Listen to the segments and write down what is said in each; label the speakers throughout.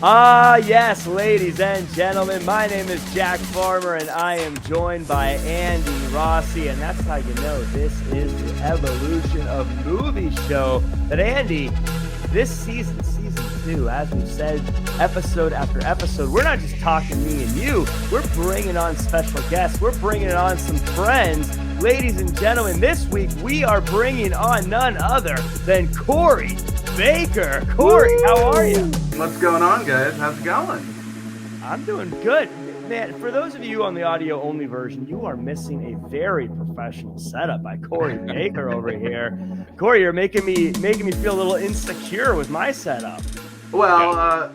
Speaker 1: Yes, ladies and gentlemen, my name is Jack Farmer, and I am joined by Andy Rossi, and that's how you know this is the Evolution of Movie show. But Andy, this season 2, as we've said, episode after episode, we're not just talking me and you, we're bringing on special guests, we're bringing on some friends. Ladies and gentlemen, this week we are bringing on none other than CORY BAKER. CORY, how are you?
Speaker 2: What's going on, guys? How's it going?
Speaker 1: I'm doing good. Man, for those of you on the audio-only version, you are missing a very professional setup by CORY BAKER over here. CORY, you're making me feel a little insecure with my setup.
Speaker 2: Well,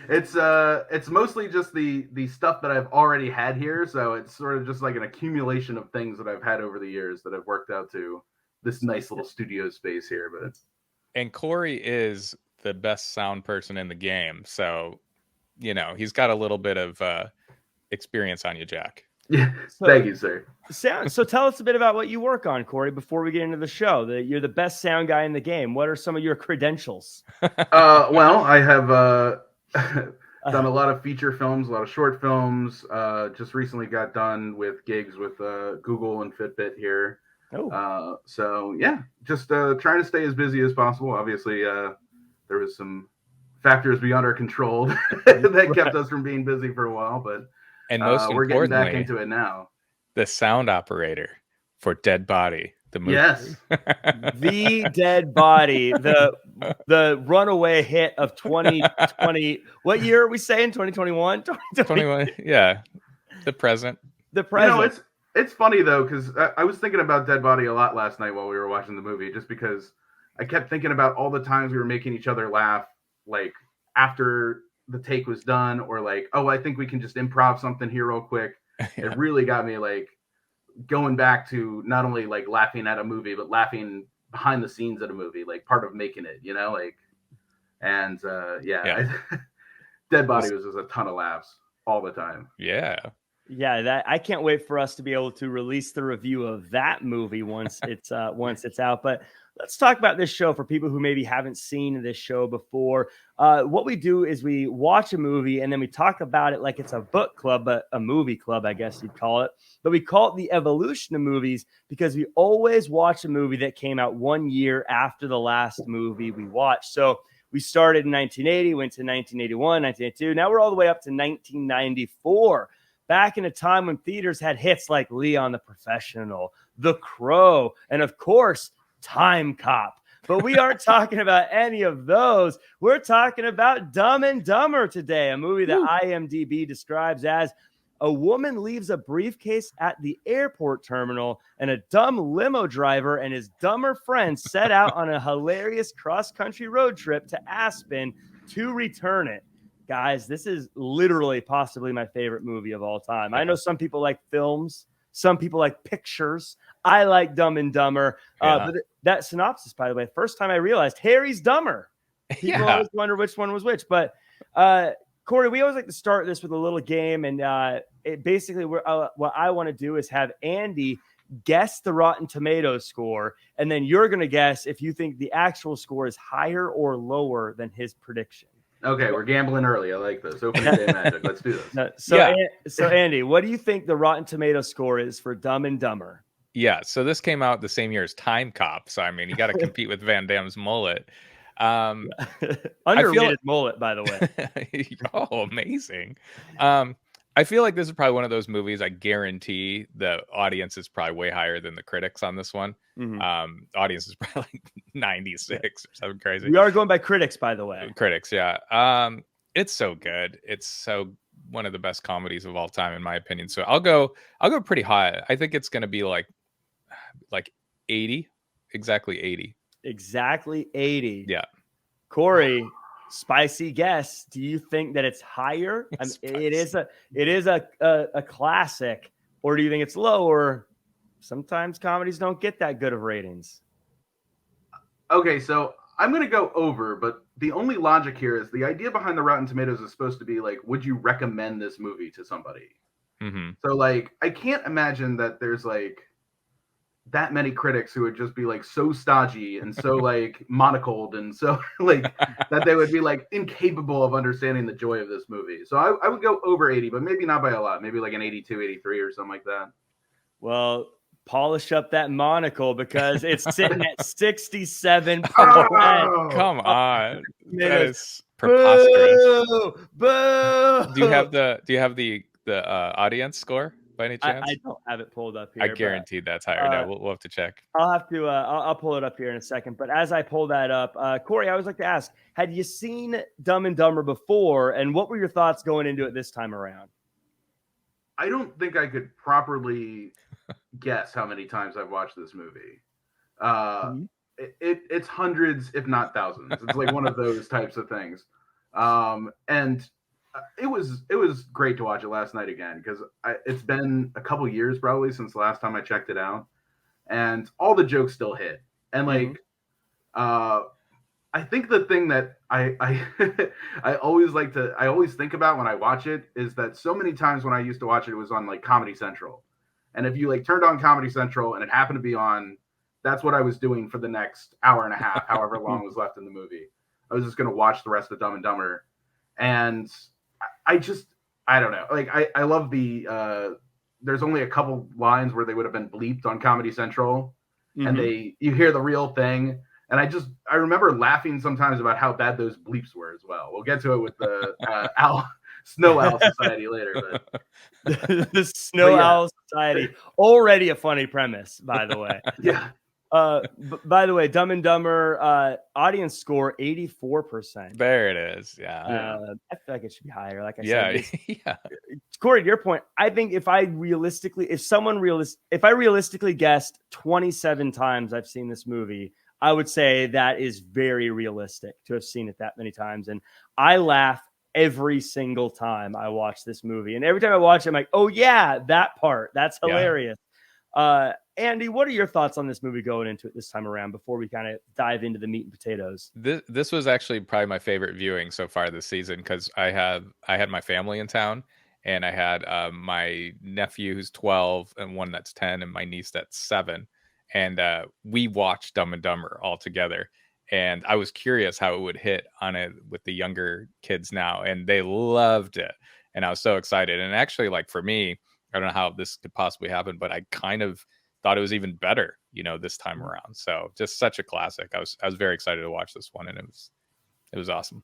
Speaker 2: it's mostly just the stuff that I've already had here, so it's sort of just like an accumulation of things that I've had over the years that have worked out to this nice little studio space here.
Speaker 3: And CORY is the best sound person in the game, so you know he's got a little bit of experience on you, Jack.
Speaker 2: Yeah, thank you, sir.
Speaker 1: So tell us a bit about what you work on, CORY, before we get into the show. You're the best sound guy in the game. What are some of your credentials?
Speaker 2: Well, I have done a lot of feature films, a lot of short films. Just recently got done with gigs with Google and Fitbit here.
Speaker 1: Oh.
Speaker 2: So yeah, just trying to stay as busy as possible. Obviously, there was some factors beyond our control that kept us from being busy for a while, but
Speaker 3: and most
Speaker 2: we're getting back
Speaker 3: importantly,
Speaker 2: into it now.
Speaker 3: The sound operator for Dead Body, the movie.
Speaker 2: Yes,
Speaker 1: The Dead Body, the runaway hit of 2020. What year are we saying? 2021?
Speaker 3: 21. Yeah, the present.
Speaker 1: The present.
Speaker 2: You know, it's funny though, because I was thinking about Dead Body a lot last night while we were watching the movie, just because I kept thinking about all the times we were making each other laugh, like after the take was done, or like, oh, I think we can just improv something here real quick. Yeah. It really got me like going back to not only like laughing at a movie, but laughing behind the scenes at a movie, like part of making it, you know, like, and Dead Body was just a ton of laughs all the time.
Speaker 3: Yeah.
Speaker 1: Yeah, I can't wait for us to be able to release the review of that movie once it's out. But let's talk about this show for people who maybe haven't seen this show before. What we do is we watch a movie and then we talk about it like it's a book club, but a movie club, I guess you'd call it. But we call it the evolution of movies because we always watch a movie that came out 1 year after the last movie we watched. So we started in 1980, went to 1981, 1982. Now we're all the way up to 1994. Back in a time when theaters had hits like Leon the Professional, The Crow, and of course, Time Cop. But we aren't talking about any of those. We're talking about Dumb and Dumber today, a movie that IMDb describes as a woman leaves a briefcase at the airport terminal and a dumb limo driver and his dumber friends set out on a hilarious cross-country road trip to Aspen to return it. Guys, this is literally possibly my favorite movie of all time. I know some people like films. Some people like pictures. I like Dumb and Dumber. But that synopsis, by the way, first time I realized Harry's dumber. People always wonder which one was which. But CORY, we always like to start this with a little game. And it basically, what I want to do is have Andy guess the Rotten Tomatoes score. And then you're going to guess if you think the actual score is higher or lower than his prediction.
Speaker 2: Okay, we're gambling early. I like this. Opening day magic. Let's do this.
Speaker 1: So Andy, what do you think the Rotten Tomatoes score is for Dumb and Dumber?
Speaker 3: Yeah, so this came out the same year as Time Cop. So, I mean, you got to compete with Van Damme's mullet.
Speaker 1: Underrated mullet, by the way.
Speaker 3: Oh, amazing. I feel like this is probably one of those movies I guarantee the audience is probably way higher than the critics on this one. Mm-hmm. Audience is probably like 96 or something crazy.
Speaker 1: We are going by critics, by the way.
Speaker 3: Critics, yeah. It's so good. It's so one of the best comedies of all time, in my opinion. So I'll go pretty high. I think it's going to be like 80, exactly 80.
Speaker 1: Exactly 80.
Speaker 3: Yeah.
Speaker 1: CORY, spicy guess. Do you think that it's higher? I mean, it is a classic, or do you think it's lower? Sometimes comedies don't get that good of ratings.
Speaker 2: Okay, so I'm going to go over, but the only logic here is the idea behind the Rotten Tomatoes is supposed to be like, would you recommend this movie to somebody?
Speaker 3: Mm-hmm.
Speaker 2: So like, I can't imagine that there's like that many critics who would just be like so stodgy and so like monocled and so like that they would be like incapable of understanding the joy of this movie. So I would go over 80, but maybe not by a lot. Maybe like an 82, 83 or something like that.
Speaker 1: Well, polish up that monocle because it's sitting at 67%.
Speaker 2: Oh!
Speaker 3: Come on. That is
Speaker 1: preposterous.
Speaker 3: preposterous.
Speaker 1: Boo!
Speaker 3: Do you have the audience score by any chance?
Speaker 1: I don't have it pulled up here.
Speaker 3: I guarantee that's higher. No, we'll have to check.
Speaker 1: I'll have to. I'll pull it up here in a second. But as I pull that up, Corey, I always like to ask: had you seen Dumb and Dumber before, and what were your thoughts going into it this time around?
Speaker 2: I don't think I could properly guess how many times I've watched this movie. It's hundreds, if not thousands. It's like one of those types of things. And it was great to watch it last night again because it's been a couple years probably since the last time I checked it out, and all the jokes still hit. And like, I think the thing that I always think about when I watch it is that so many times when I used to watch it, it was on like Comedy Central, and if you like turned on Comedy Central and it happened to be on, that's what I was doing for the next hour and a half, however long was left in the movie. I was just gonna watch the rest of Dumb and Dumber, and I don't know. Like I love the there's only a couple lines where they would have been bleeped on Comedy Central, and you hear the real thing. And I remember laughing sometimes about how bad those bleeps were as well. We'll get to it with the Snow Owl Society later. But
Speaker 1: the Snow Owl Society, already a funny premise, by the way.
Speaker 2: Yeah.
Speaker 1: By the way, Dumb and Dumber audience score 84%.
Speaker 3: There it is. Yeah.
Speaker 1: I feel like it should be higher. Like I said,
Speaker 3: yeah.
Speaker 1: Corey, to your point, I think if I realistically guessed 27 times I've seen this movie, I would say that is very realistic to have seen it that many times. And I laugh every single time I watch this movie. And every time I watch it, I'm like, oh yeah, that part. That's hilarious. Yeah. Andy, what are your thoughts on this movie going into it this time around before we kind of dive into the meat and potatoes?
Speaker 3: This was actually probably my favorite viewing so far this season because I had my family in town, and I had my nephew who's 12 and one that's 10 and my niece that's 7. And we watched Dumb and Dumber all together. And I was curious how it would hit on it with the younger kids now. And they loved it. And I was so excited. And actually, like for me, I don't know how this could possibly happen, but I kind of thought it was even better, this time around. So just such a classic. I was very excited to watch this one, and it was awesome.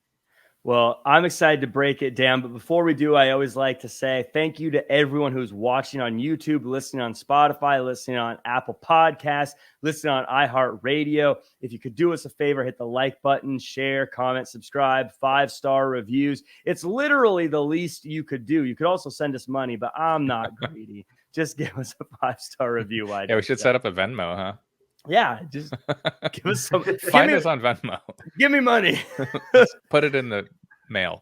Speaker 1: Well, I'm excited to break it down. But before we do, I always like to say thank you to everyone who's watching on YouTube, listening on Spotify, listening on Apple Podcasts, listening on iHeartRadio. If you could do us a favor, hit the like button, share, comment, subscribe, 5-star reviews. It's literally the least you could do. You could also send us money, but I'm not greedy. Just give us a 5-star review.
Speaker 3: Yeah, we should set up a Venmo, huh?
Speaker 1: Yeah, just give us some.
Speaker 3: Find us on Venmo.
Speaker 1: Give me money.
Speaker 3: Put it in the mail.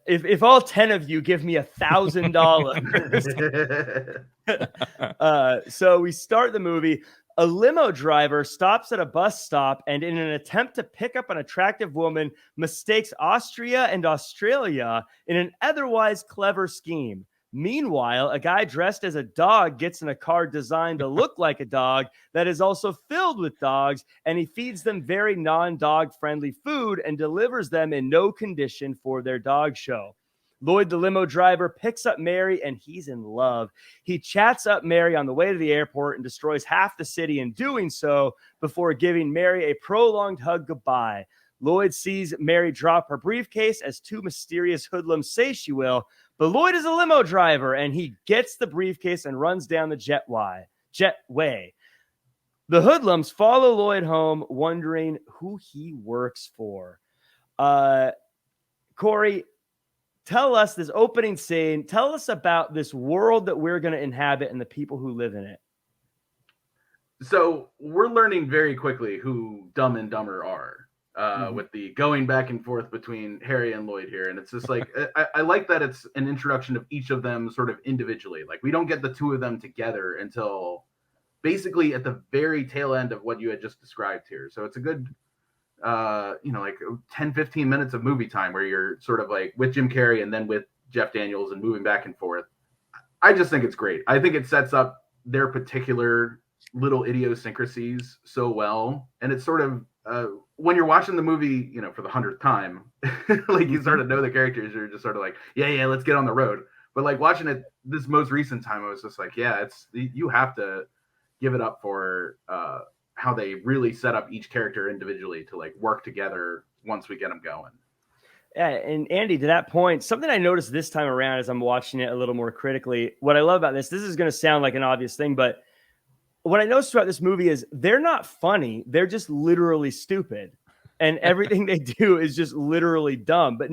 Speaker 1: If all 10 of you give me $1,000. So we start the movie. A limo driver stops at a bus stop and, in an attempt to pick up an attractive woman, mistakes Austria and Australia in an otherwise clever scheme. Meanwhile, a guy dressed as a dog gets in a car designed to look like a dog that is also filled with dogs, and he feeds them very non-dog friendly food and delivers them in no condition for their dog show. Lloyd, the limo driver, picks up Mary, and he's in love. He chats up Mary on the way to the airport and destroys half the city in doing so before giving Mary a prolonged hug goodbye. Lloyd sees Mary drop her briefcase as two mysterious hoodlums say she will, but Lloyd is a limo driver, and he gets the briefcase and runs down the jetway. The hoodlums follow Lloyd home, wondering who he works for. Corey, tell us this opening scene. Tell us about this world that we're going to inhabit and the people who live in it.
Speaker 2: So we're learning very quickly who Dumb and Dumber are. With the going back and forth between Harry and Lloyd here. And it's just like, I like that it's an introduction of each of them sort of individually. Like, we don't get the two of them together until basically at the very tail end of what you had just described here. So it's a good, like 10, 15 minutes of movie time where you're sort of like with Jim Carrey and then with Jeff Daniels and moving back and forth. I just think it's great. I think it sets up their particular little idiosyncrasies so well, and it's sort of when you're watching the movie, for the 100th time, like you sort of know the characters, you're just sort of like, yeah, let's get on the road. But like watching it this most recent time, I was just like, yeah, you have to give it up for how they really set up each character individually to like work together once we get them going.
Speaker 1: Yeah, and Andy, to that point, something I noticed this time around as I'm watching it a little more critically, what I love about this is going to sound like an obvious thing, but what I noticed throughout this movie is they're not funny. They're just literally stupid. And everything they do is just literally dumb. But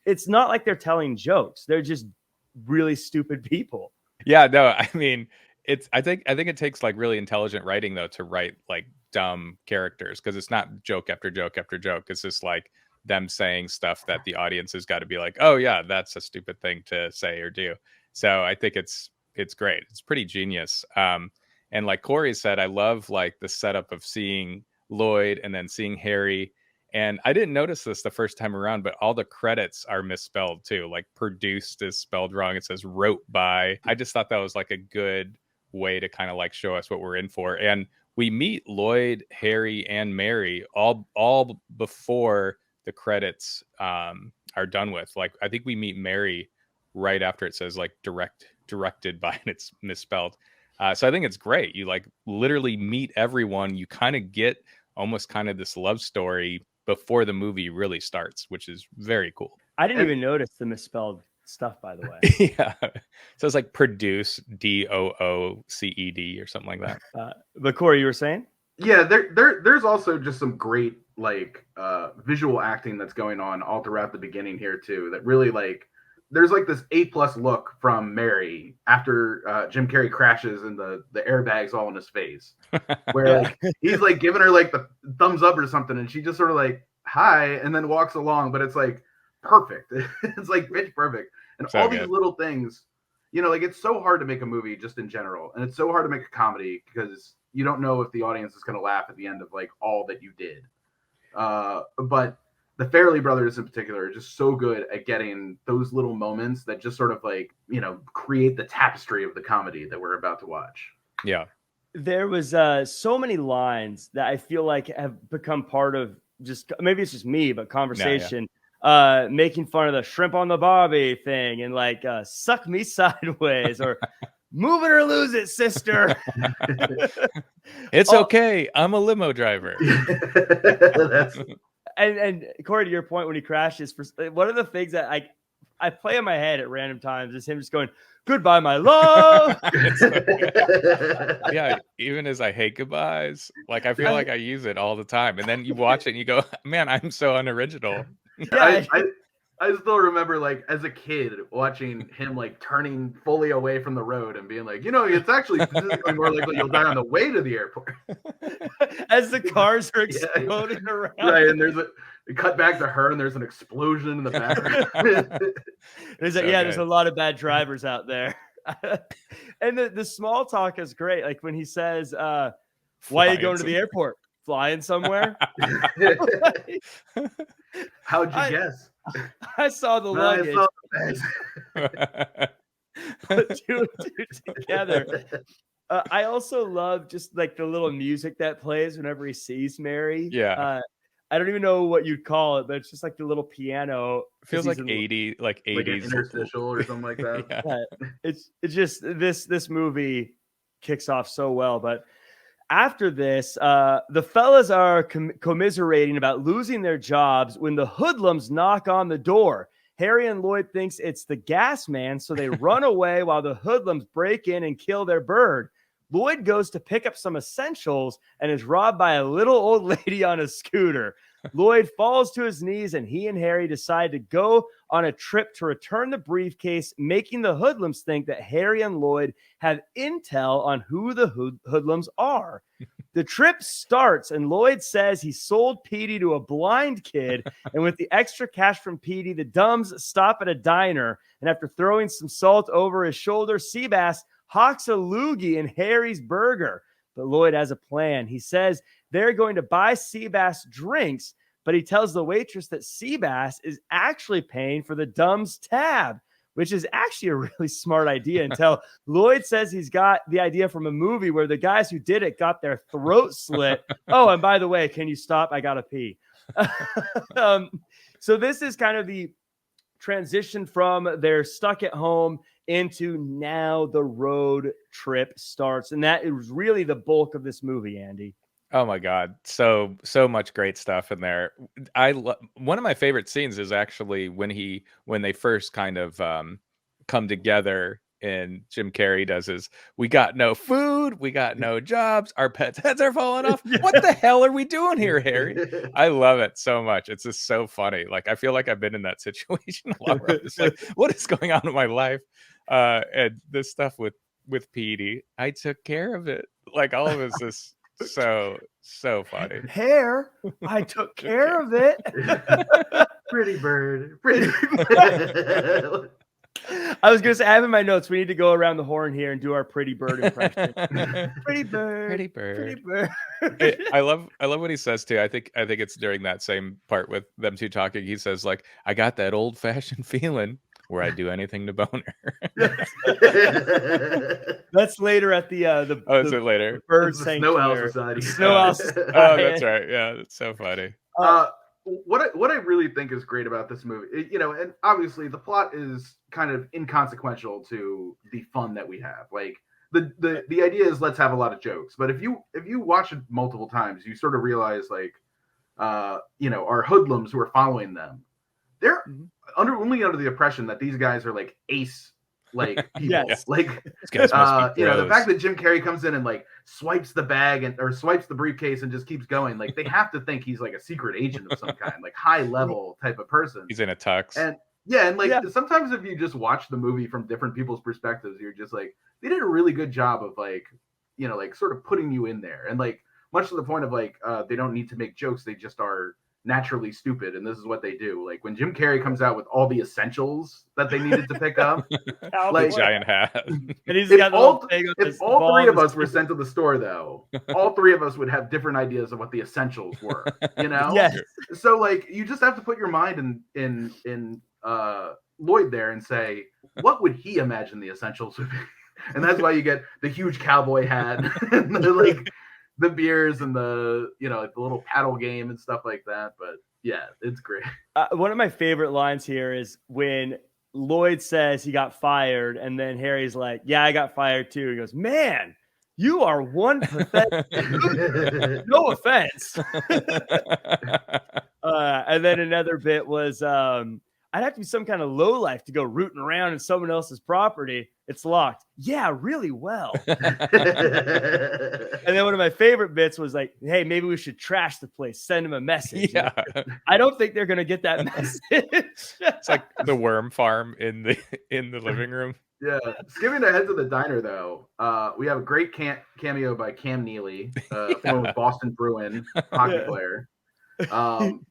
Speaker 1: it's not like they're telling jokes. They're just really stupid people.
Speaker 3: Yeah, no, I mean, I think it takes like really intelligent writing though to write like dumb characters, because it's not joke after joke after joke. It's just like them saying stuff that the audience has got to be like, oh yeah, that's a stupid thing to say or do. So I think it's great. It's pretty genius. And like Corey said, I love like the setup of seeing Lloyd and then seeing Harry. And I didn't notice this the first time around, but all the credits are misspelled too. Like produced is spelled wrong. It says wrote by. I just thought that was like a good way to kind of like show us what we're in for. And we meet Lloyd, Harry, and Mary all before the credits are done with. Like I think we meet Mary right after it says like directed by, and it's misspelled. So I think it's great. You like literally meet everyone. You kind of get almost kind of this love story before the movie really starts, which is very cool.
Speaker 1: I didn't even notice the misspelled stuff, by the way.
Speaker 3: Yeah. So it's like produce, DOOCED or something like that.
Speaker 1: But Corey, you were saying?
Speaker 2: Yeah, there's also just some great like visual acting that's going on all throughout the beginning here too. That really like there's like this A+ look from Mary after Jim Carrey crashes and the airbags all in his face, where like he's like giving her like the thumbs up or something, and she just sort of like hi and then walks along, but it's like perfect. It's like pitch perfect, and so all these little things, like it's so hard to make a movie just in general, and it's so hard to make a comedy because you don't know if the audience is going to laugh at the end of like all that you did. But the Farrelly brothers in particular are just so good at getting those little moments that just sort of like, create the tapestry of the comedy that we're about to watch.
Speaker 3: Yeah.
Speaker 1: There was so many lines that I feel like have become part of just, maybe it's just me, but conversation, making fun of the shrimp on the barbie thing and like suck me sideways or move it or lose it, sister.
Speaker 3: It's okay. I'm a limo driver.
Speaker 1: And Corey, to your point, when he crashes, one of the things that I play in my head at random times is him just going, "Goodbye, my love."
Speaker 3: Yeah, even as I hate goodbyes, like I feel like I use it all the time, and then you watch it and you go, "Man, I'm so unoriginal."
Speaker 2: Yeah, I still remember like as a kid watching him like turning fully away from the road and being like, it's actually physically more likely you'll die on the way to the airport.
Speaker 1: As the cars are exploding around.
Speaker 2: Right, and they cut back to her and there's an explosion in the background.
Speaker 1: There's a lot of bad drivers out there. And the small talk is great. Like when he says, why are you going to the airport? Flying somewhere?
Speaker 2: How'd you guess?
Speaker 1: I saw the luggage. Put two and two together. I also love just like the little music that plays whenever he sees Mary.
Speaker 3: Yeah.
Speaker 1: I don't even know what you'd call it, but it's just like the little piano.
Speaker 3: It feels like 80s, like 80s
Speaker 2: like an interstitial or something like that.
Speaker 1: Yeah. It's just this movie kicks off so well, but after this, the fellas are commiserating about losing their jobs when the hoodlums knock on the door. Harry and Lloyd thinks it's the gas man, so they run away while the hoodlums break in and kill their bird. Lloyd goes to pick up some essentials and is robbed by a little old lady on a scooter. Lloyd falls to his knees, and he and Harry decide to go on a trip to return the briefcase, making the hoodlums think that Harry and Lloyd have intel on who the hoodlums are. The trip starts, and Lloyd says he sold Petey to a blind kid, and with the extra cash from Petey, the Dumbs stop at a diner, and after throwing some salt over his shoulder, Seabass hawks a loogie in Harry's burger. But Lloyd has a plan. He says they're going to buy Seabass drinks, but he tells the waitress that Seabass is actually paying for the Dumb's tab. which is actually a really smart idea until Lloyd says he's got the idea from a movie where the guys who did it got their throat slit. Oh, and by the way, can you stop? I gotta pee. So this is kind of the transition from they're stuck at home into now the road trip starts. And that is really the bulk of this movie, Andy.
Speaker 3: Oh my God. So much great stuff in there. One of my favorite scenes is actually when they first kind of come together, and Jim Carrey does his, we got no food, we got no jobs, our pets' heads are falling off. What the hell are we doing here, Harry? I love it so much. It's just so funny. Like, I feel like I've been in that situation a lot. Where I'm just like, what is going on in my life? And this stuff with Petey, I took care of it. Like, all of it's just so funny.
Speaker 1: Hair, I took care of it.
Speaker 2: Pretty bird.
Speaker 1: I was gonna say, I have in my notes, we need to go around the horn here and do our pretty bird impression. Pretty bird,
Speaker 3: Pretty bird,
Speaker 1: pretty bird.
Speaker 3: I love what he says too. I think it's during that same part with them two talking. He says, like, I got that old fashioned feeling where I'd do anything to bone her.
Speaker 1: That's later at the
Speaker 3: is it later?
Speaker 1: Bird
Speaker 2: Snow Owl
Speaker 1: Sanctuary.
Speaker 2: Society.
Speaker 1: Snow Owl Society.
Speaker 3: Oh, that's right. Yeah, it's so funny.
Speaker 2: What I really think is great about this movie, and obviously the plot is kind of inconsequential to the fun that we have. Like the idea is, let's have a lot of jokes. But if you watch it multiple times, you sort of realize, like, our hoodlums who are following them, they're only under the impression that these guys are like ace, like, people.
Speaker 1: Yes.
Speaker 2: Like,
Speaker 3: These guys must be
Speaker 2: the fact that Jim Carrey comes in and like swipes the bag or swipes the briefcase and just keeps going, like, they have to think he's like a secret agent of some kind, like high level type of person.
Speaker 3: He's in a tux.
Speaker 2: And sometimes if you just watch the movie from different people's perspectives, you're just like, they did a really good job of like, like sort of putting you in there. And like, much to the point of like, they don't need to make jokes. They just are naturally stupid, and this is what they do. Like, when Jim Carrey comes out with all the essentials that they needed to pick up, like
Speaker 3: giant hat,
Speaker 1: and he's
Speaker 2: if all three of us were sent to the store, though, all three of us would have different ideas of what the essentials were.
Speaker 1: Yes.
Speaker 2: So like, you just have to put your mind in Lloyd there and say, what would he imagine the essentials would be? And that's why you get the huge cowboy hat and the beers and the like the little paddle game and stuff like that. But yeah, it's great.
Speaker 1: One of my favorite lines here is when Lloyd says he got fired, and then Harry's like, yeah, I got fired too. He goes, man, you are one pathetic dude. No offense. And then another bit was, I'd have to be some kind of lowlife to go rooting around in someone else's property. It's locked. Yeah, really well. And then one of my favorite bits was like, hey, maybe we should trash the place. Send them a message.
Speaker 3: Yeah.
Speaker 1: I don't think they're going to get that message.
Speaker 3: It's like the worm farm in the living room.
Speaker 2: Yeah. Skipping ahead to the diner, though, we have a great cameo by Cam Neely, former Boston Bruin hockey player. And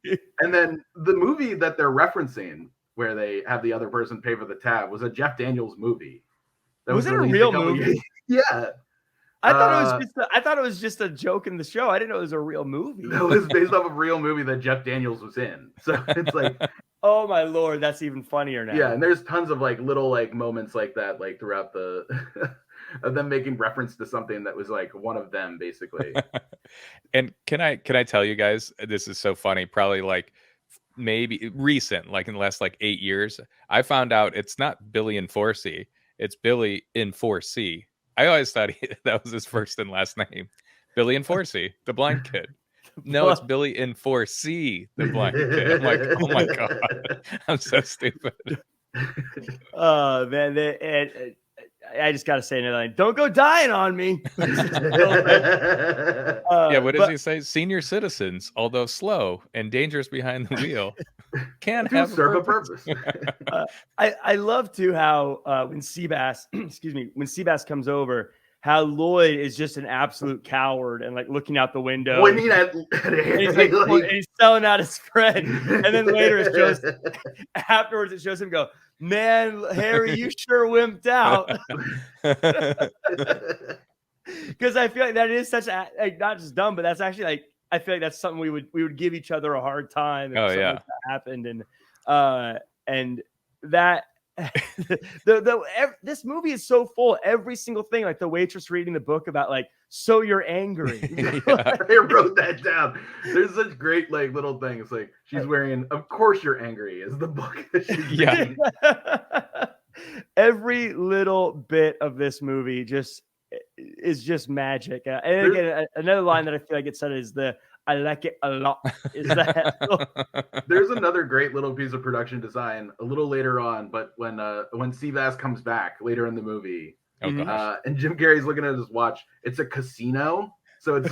Speaker 2: then the movie that they're referencing, where they have the other person pay for the tab, was a Jeff Daniels movie.
Speaker 1: Was it a real movie?
Speaker 2: Yeah.
Speaker 1: I thought it was just a joke in the show. I didn't know it was a real movie.
Speaker 2: It was based off a real movie that Jeff Daniels was in. So it's like,
Speaker 1: oh my Lord, that's even funnier now.
Speaker 2: Yeah, and there's tons of like little like moments like that, like throughout the of them making reference to something that was like one of them, basically.
Speaker 3: And can I tell you guys, this is so funny, probably like maybe recent, like in the last like 8 years, I found out it's not Billy in 4C, it's Billy in 4C. I always thought that was his first and last name. Billy in 4C, the blind kid. No, it's Billy in 4C, the blind kid. I'm like, oh my God, I'm so stupid.
Speaker 1: Oh man, I just got to say another line. Don't go dying on me.
Speaker 3: Yeah, what does he say? Senior citizens, although slow and dangerous behind the wheel, can have
Speaker 2: serve a purpose.
Speaker 1: I love too how when Seabass, when Seabass comes over, how Lloyd is just an absolute coward and like looking out the window.
Speaker 2: Pointing at
Speaker 1: and he's selling out his friend. And then later it shows, afterwards it shows him go, man, Harry, you sure wimped out. Because I feel like that is such a, like, not just dumb, but that's actually like, I feel like that's something we would give each other a hard time. If
Speaker 3: like that
Speaker 1: happened. And that this movie is so full. Every single thing, like the waitress reading the book about like, so you're angry.
Speaker 2: I wrote that down. There's such great like little things. Like she's wearing, of course you're angry is the book that she's reading.
Speaker 1: Every little bit of this movie is just magic. And again, another line that I feel like it said is I like it a lot. Is that
Speaker 2: there's another great little piece of production design a little later on, but when Seabass comes back later in the movie, and Jim Carrey's looking at his watch, it's a casino. So it's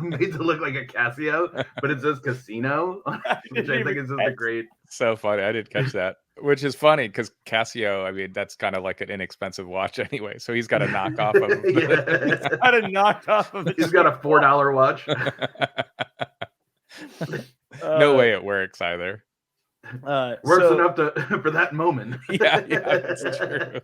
Speaker 2: made to look like a Casio, but it says casino, which I think is just a great.
Speaker 3: So funny. I didn't catch that, which is funny because Casio, I mean, that's kind of like an inexpensive watch anyway. So he's got a knockoff of
Speaker 1: he's got a knockoff of
Speaker 2: he's got a $4 watch.
Speaker 3: No way it works either.
Speaker 2: Works enough for that moment.
Speaker 3: Yeah, that's true.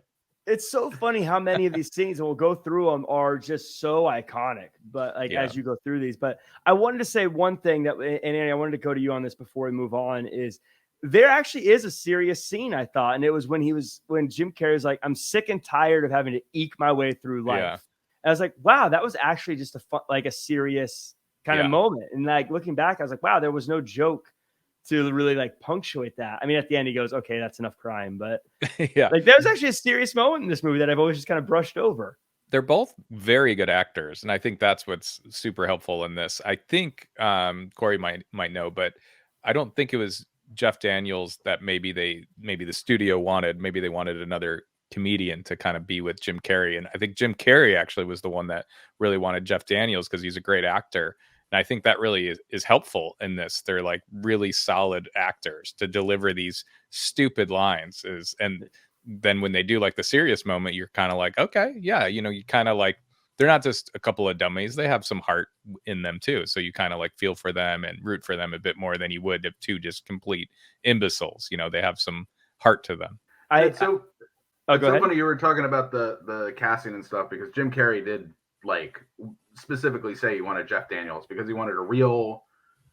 Speaker 1: It's so funny how many of these scenes, and we'll go through them, are just so iconic. But like as you go through these, but I wanted to say one thing and Annie, I wanted to go to you on this before we move on. Is there actually is a serious scene I thought, and it was when Jim Carrey's like, "I'm sick and tired of having to eke my way through life." Yeah. I was like, wow, that was actually just a serious kind of moment. And like looking back, I was like, wow, there was no joke to really like punctuate that. I mean, at the end he goes, okay, that's enough crime. But like there's actually a serious moment in this movie that I've always just kind of brushed over.
Speaker 3: They're both very good actors. And I think that's what's super helpful in this. I think Corey might know, but I don't think it was Jeff Daniels that maybe the studio wanted. Maybe they wanted another comedian to kind of be with Jim Carrey. And I think Jim Carrey actually was the one that really wanted Jeff Daniels because he's a great actor. And I think that really is helpful in this. They're like really solid actors to deliver these stupid lines. And then when they do like the serious moment, you're kind of like, okay, yeah, you kind of like, they're not just a couple of dummies. They have some heart in them too. So you kind of like feel for them and root for them a bit more than you would if two just complete imbeciles. They have some heart to them.
Speaker 2: It's so funny you were talking about the casting and stuff because Jim Carrey did like specifically say he wanted Jeff Daniels because he wanted a real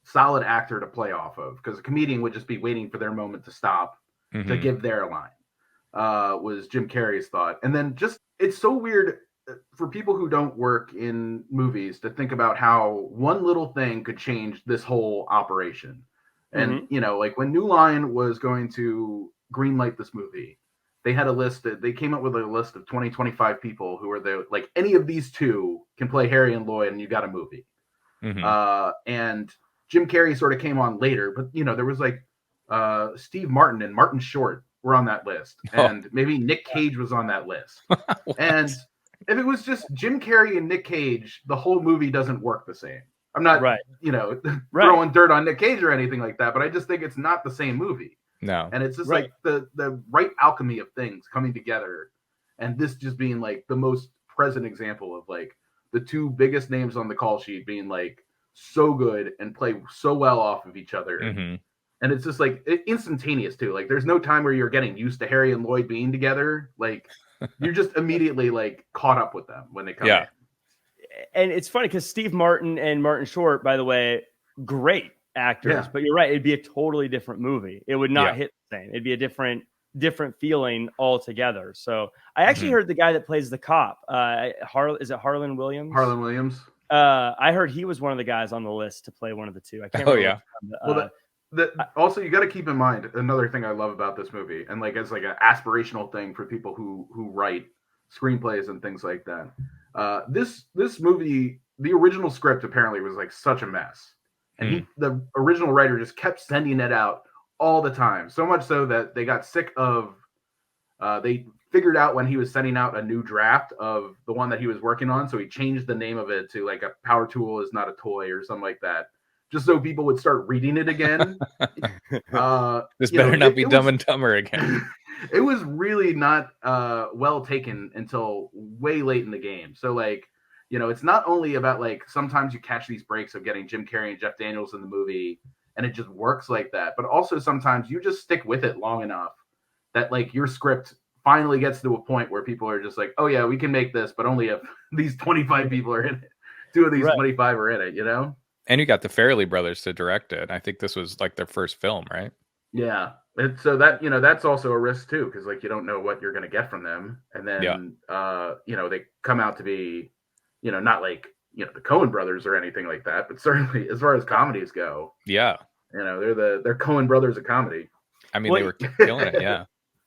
Speaker 2: solid actor to play off of because a comedian would just be waiting for their moment to stop to give their line was Jim Carrey's thought. And then just it's so weird for people who don't work in movies to think about how one little thing could change this whole operation. And like when New Line was going to greenlight this movie, they had a list they came up with a list of 25 people who were like any of these two can play Harry and Lloyd and you got a movie. And Jim Carrey sort of came on later, but there was like Steve Martin and Martin Short were on that list. And maybe Nick Cage was on that list. And if it was just Jim Carrey and Nick Cage, the whole movie doesn't work the same. I'm not, throwing dirt on Nick Cage or anything like that, but I just think it's not the same movie.
Speaker 3: No.
Speaker 2: And it's just like the right alchemy of things coming together. And this just being like the most present example of like the two biggest names on the call sheet being like so good and play so well off of each other. And it's just like instantaneous too. Like there's no time where you're getting used to Harry and Lloyd being together. Like you're just immediately like caught up with them when they come in.
Speaker 1: And it's funny because Steve Martin and Martin Short, by the way, great actors, but you're right. It'd be a totally different movie. It would not hit the same. It'd be a different feeling altogether. So I actually heard the guy that plays the cop. Is it Harlan Williams?
Speaker 2: Harlan Williams.
Speaker 1: I heard he was one of the guys on the list to play one of the two. I can't remember.
Speaker 2: Also, you got to keep in mind another thing I love about this movie, and like as like an aspirational thing for people who write screenplays and things like that. This movie, the original script apparently was like such a mess. And the original writer just kept sending it out all the time. So much so that they got sick of, they figured out when he was sending out a new draft of the one that he was working on. So he changed the name of it to like a power tool is not a toy or something like that. Just so people would start reading it again.
Speaker 3: This better not be Dumb and Dumber again.
Speaker 2: It was really not well taken until way late in the game. So like, it's not only about like sometimes you catch these breaks of getting Jim Carrey and Jeff Daniels in the movie and it just works like that. But also sometimes you just stick with it long enough that like your script finally gets to a point where people are just like, oh yeah, we can make this, but only if these 25 people are in it. 2 of these 25 are in it,
Speaker 3: And you got the Farrelly brothers to direct it. I think this was like their first film, right?
Speaker 2: Yeah. So that, that's also a risk too, because like you don't know what you're going to get from them, and then they come out to be, not like the Coen brothers or anything like that, but certainly as far as comedies go,
Speaker 3: Yeah,
Speaker 2: they're Coen brothers of comedy.
Speaker 3: I mean, they were killing it. Yeah,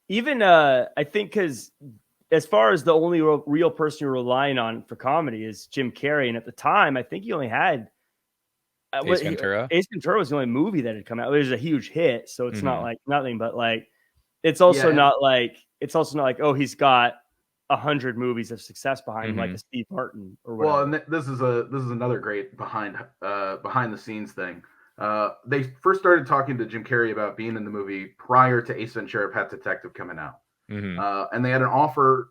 Speaker 1: even I think because as far as the only real person you're relying on for comedy is Jim Carrey, and at the time I think he only had
Speaker 3: Ace Ventura.
Speaker 1: Ace Ventura was the only movie that had come out. It was a huge hit, so it's not like nothing, but like it's also not like oh, he's got 100 movies of success behind him like a Steve Martin or whatever.
Speaker 2: Well, and this is another great behind the scenes thing. They first started talking to Jim Carrey about being in the movie prior to Ace Ventura: Pet Detective coming out, and they had an offer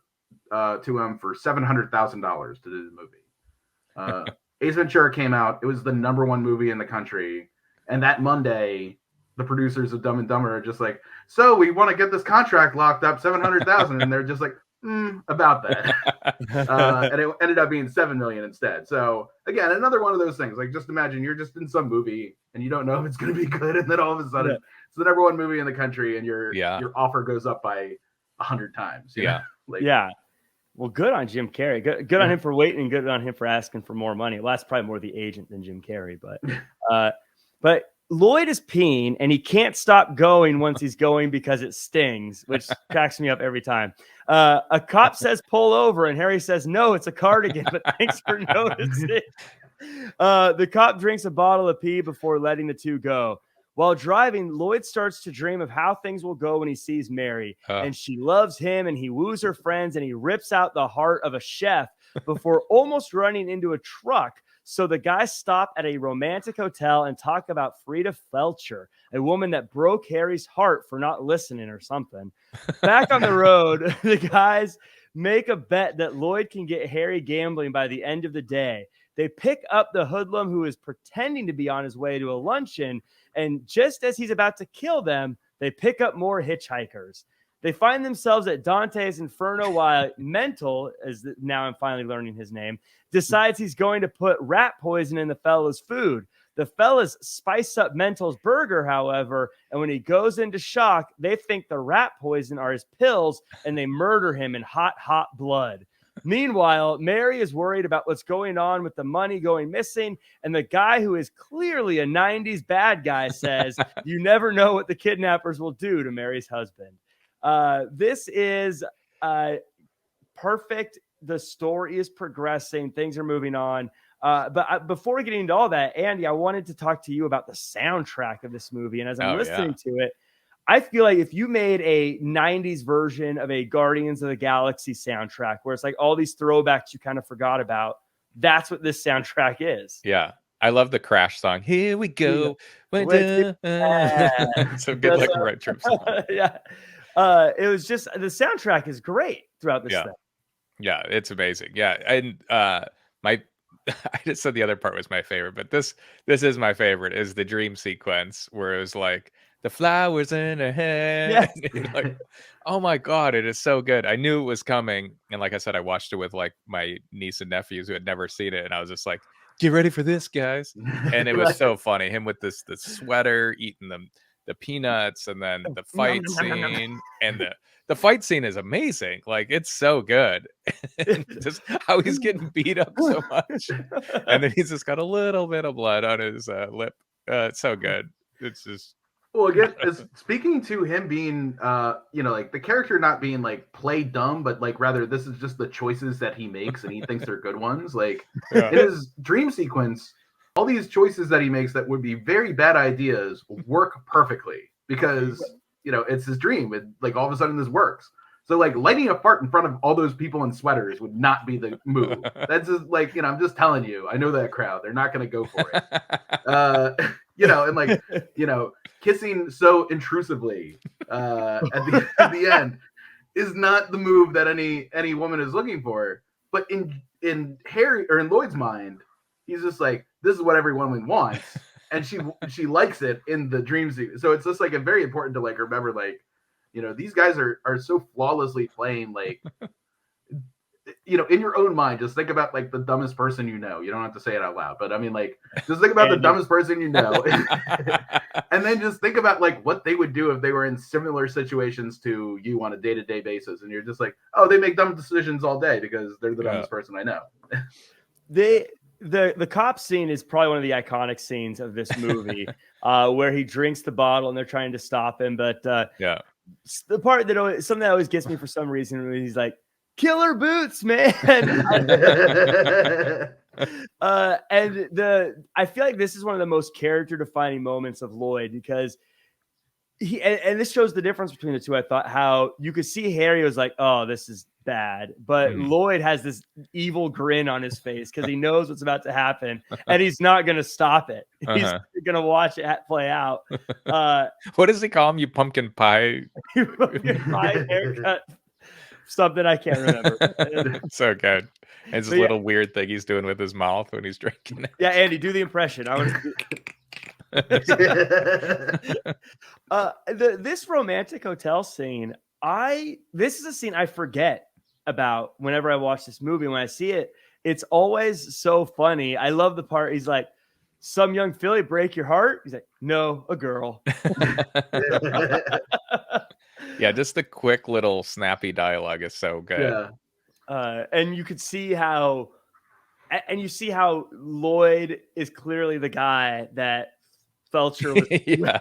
Speaker 2: to him for $700,000 to do the movie. Ace Ventura came out. It was the #1 movie in the country. And that Monday, the producers of Dumb and Dumber are just like, so we want to get this contract locked up, $700,000. And they're just like, about that. And it ended up being $7 million instead. So again, another one of those things. Like, just imagine you're just in some movie and you don't know if it's going to be good. And then all of a sudden, it's the #1 movie in the country, and your offer goes up by 100 times.
Speaker 3: Yeah.
Speaker 1: Well, good on Jim Carrey. Good on him for waiting, and good on him for asking for more money. Well, that's probably more the agent than Jim Carrey, but Lloyd is peeing, and he can't stop going once he's going because it stings, which cracks me up every time. A cop says, pull over, and Harry says, no, it's a cardigan, but thanks for noticing. The cop drinks a bottle of pee before letting the two go. While driving, Lloyd starts to dream of how things will go when he sees Mary, and she loves him, and he woos her friends, and he rips out the heart of a chef before almost running into a truck. So the guys stop at a romantic hotel and talk about Frida Felcher, a woman that broke Harry's heart for not listening or something. Back on the road, the guys make a bet that Lloyd can get Harry gambling by the end of the day. They pick up the hoodlum who is pretending to be on his way to a luncheon, and just as he's about to kill them, they pick up more hitchhikers. They find themselves at Dante's Inferno while Mental, as now I'm finally learning his name, decides he's going to put rat poison in the fella's food. The fellas spice up Mental's burger, however, and when he goes into shock, they think the rat poison are his pills, and they murder him in hot, hot blood. Meanwhile, Mary is worried about what's going on with the money going missing, and the guy who is clearly a 90s bad guy says, you never know what the kidnappers will do to Mary's husband. This is perfect. The story is progressing. Things are moving on. But before we get into all that, Andy, I wanted to talk to you about the soundtrack of this movie. And as I'm listening to it, I feel like if you made a 90s version of a Guardians of the Galaxy soundtrack, where it's like all these throwbacks you kind of forgot about, that's what this soundtrack is.
Speaker 3: Yeah. I love the Crash song. Here we go. It's a good like road trip song.
Speaker 1: Yeah. It was just, the soundtrack is great throughout this thing.
Speaker 3: Yeah, it's amazing. Yeah. And I just said the other part was my favorite, but this is my favorite, is the dream sequence where it was like the flowers in her hair. Yes. Like, oh my God, it is so good. I knew it was coming. And like I said, I watched it with like my niece and nephews who had never seen it. And I was just like, get ready for this, guys. And it was so funny. Him with the sweater, eating the peanuts, and then the fight scene. And the fight scene is amazing. Like, it's so good. Just how he's getting beat up so much. And then he's just got a little bit of blood on his lip. It's so good. It's just...
Speaker 2: Well, again, speaking to him being, like the character not being like play dumb, but like rather this is just the choices that he makes and he thinks they're good ones. Like in his dream sequence, all these choices that he makes that would be very bad ideas work perfectly because, it's his dream. And like all of a sudden this works. So like lighting a fart in front of all those people in sweaters would not be the move. That's just like, I'm just telling you, I know that crowd. They're not going to go for it. And like, kissing so intrusively at the end is not the move that any woman is looking for. But in Harry or in Lloyd's mind, he's just like, this is what every woman wants, and she likes it in the dream sequence. So it's just like very important to like remember, like, these guys are so flawlessly playing like in your own mind, just think about like the dumbest person you know. You don't have to say it out loud, but I mean, like, just think about the dumbest person you know, and then just think about like what they would do if they were in similar situations to you on a day-to-day basis, and you're just like, oh, they make dumb decisions all day because they're the dumbest person I know.
Speaker 1: The cop scene is probably one of the iconic scenes of this movie, where he drinks the bottle and they're trying to stop him, but the part something that always gets me for some reason, when he's like, "Killer boots, man." And I feel like this is one of the most character defining moments of Lloyd, because and this shows the difference between the two. I thought how you could see Harry was like, "Oh, this is bad," but Lloyd has this evil grin on his face because he knows what's about to happen and he's not going to stop it. He's going to watch it play out.
Speaker 3: What does he call him? You pumpkin pie?
Speaker 1: Pumpkin pie haircut. Something I can't remember.
Speaker 3: So good. And it's this little weird thing he's doing with his mouth when he's drinking it.
Speaker 1: Yeah, Andy, do the impression. I want to. This romantic hotel scene, this is a scene I forget about whenever I watch this movie. When I see it, it's always so funny. I love the part he's like, "Some young filly break your heart?" He's like, "No, a girl."
Speaker 3: Yeah, just the quick little snappy dialogue is so good.
Speaker 1: Yeah. And you could see how Lloyd is clearly the guy that Felcher was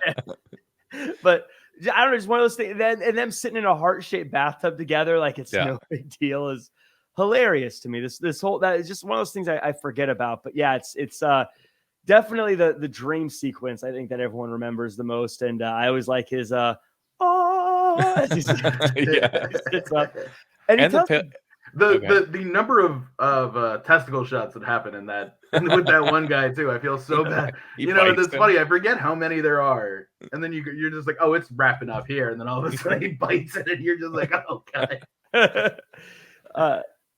Speaker 1: but I don't know, it's one of those things. And them sitting in a heart-shaped bathtub together like it's no big deal is hilarious to me. This whole, that is just one of those things I forget about. But yeah, it's definitely the dream sequence I think that everyone remembers the most. And I always like his as he sits up. And
Speaker 2: the number of testicle shots that happen in that with that one guy too. I feel so bad. It's funny. I forget how many there are, and then you're just like, oh, it's wrapping up here, and then all of a sudden he bites it, and you're just like, oh god.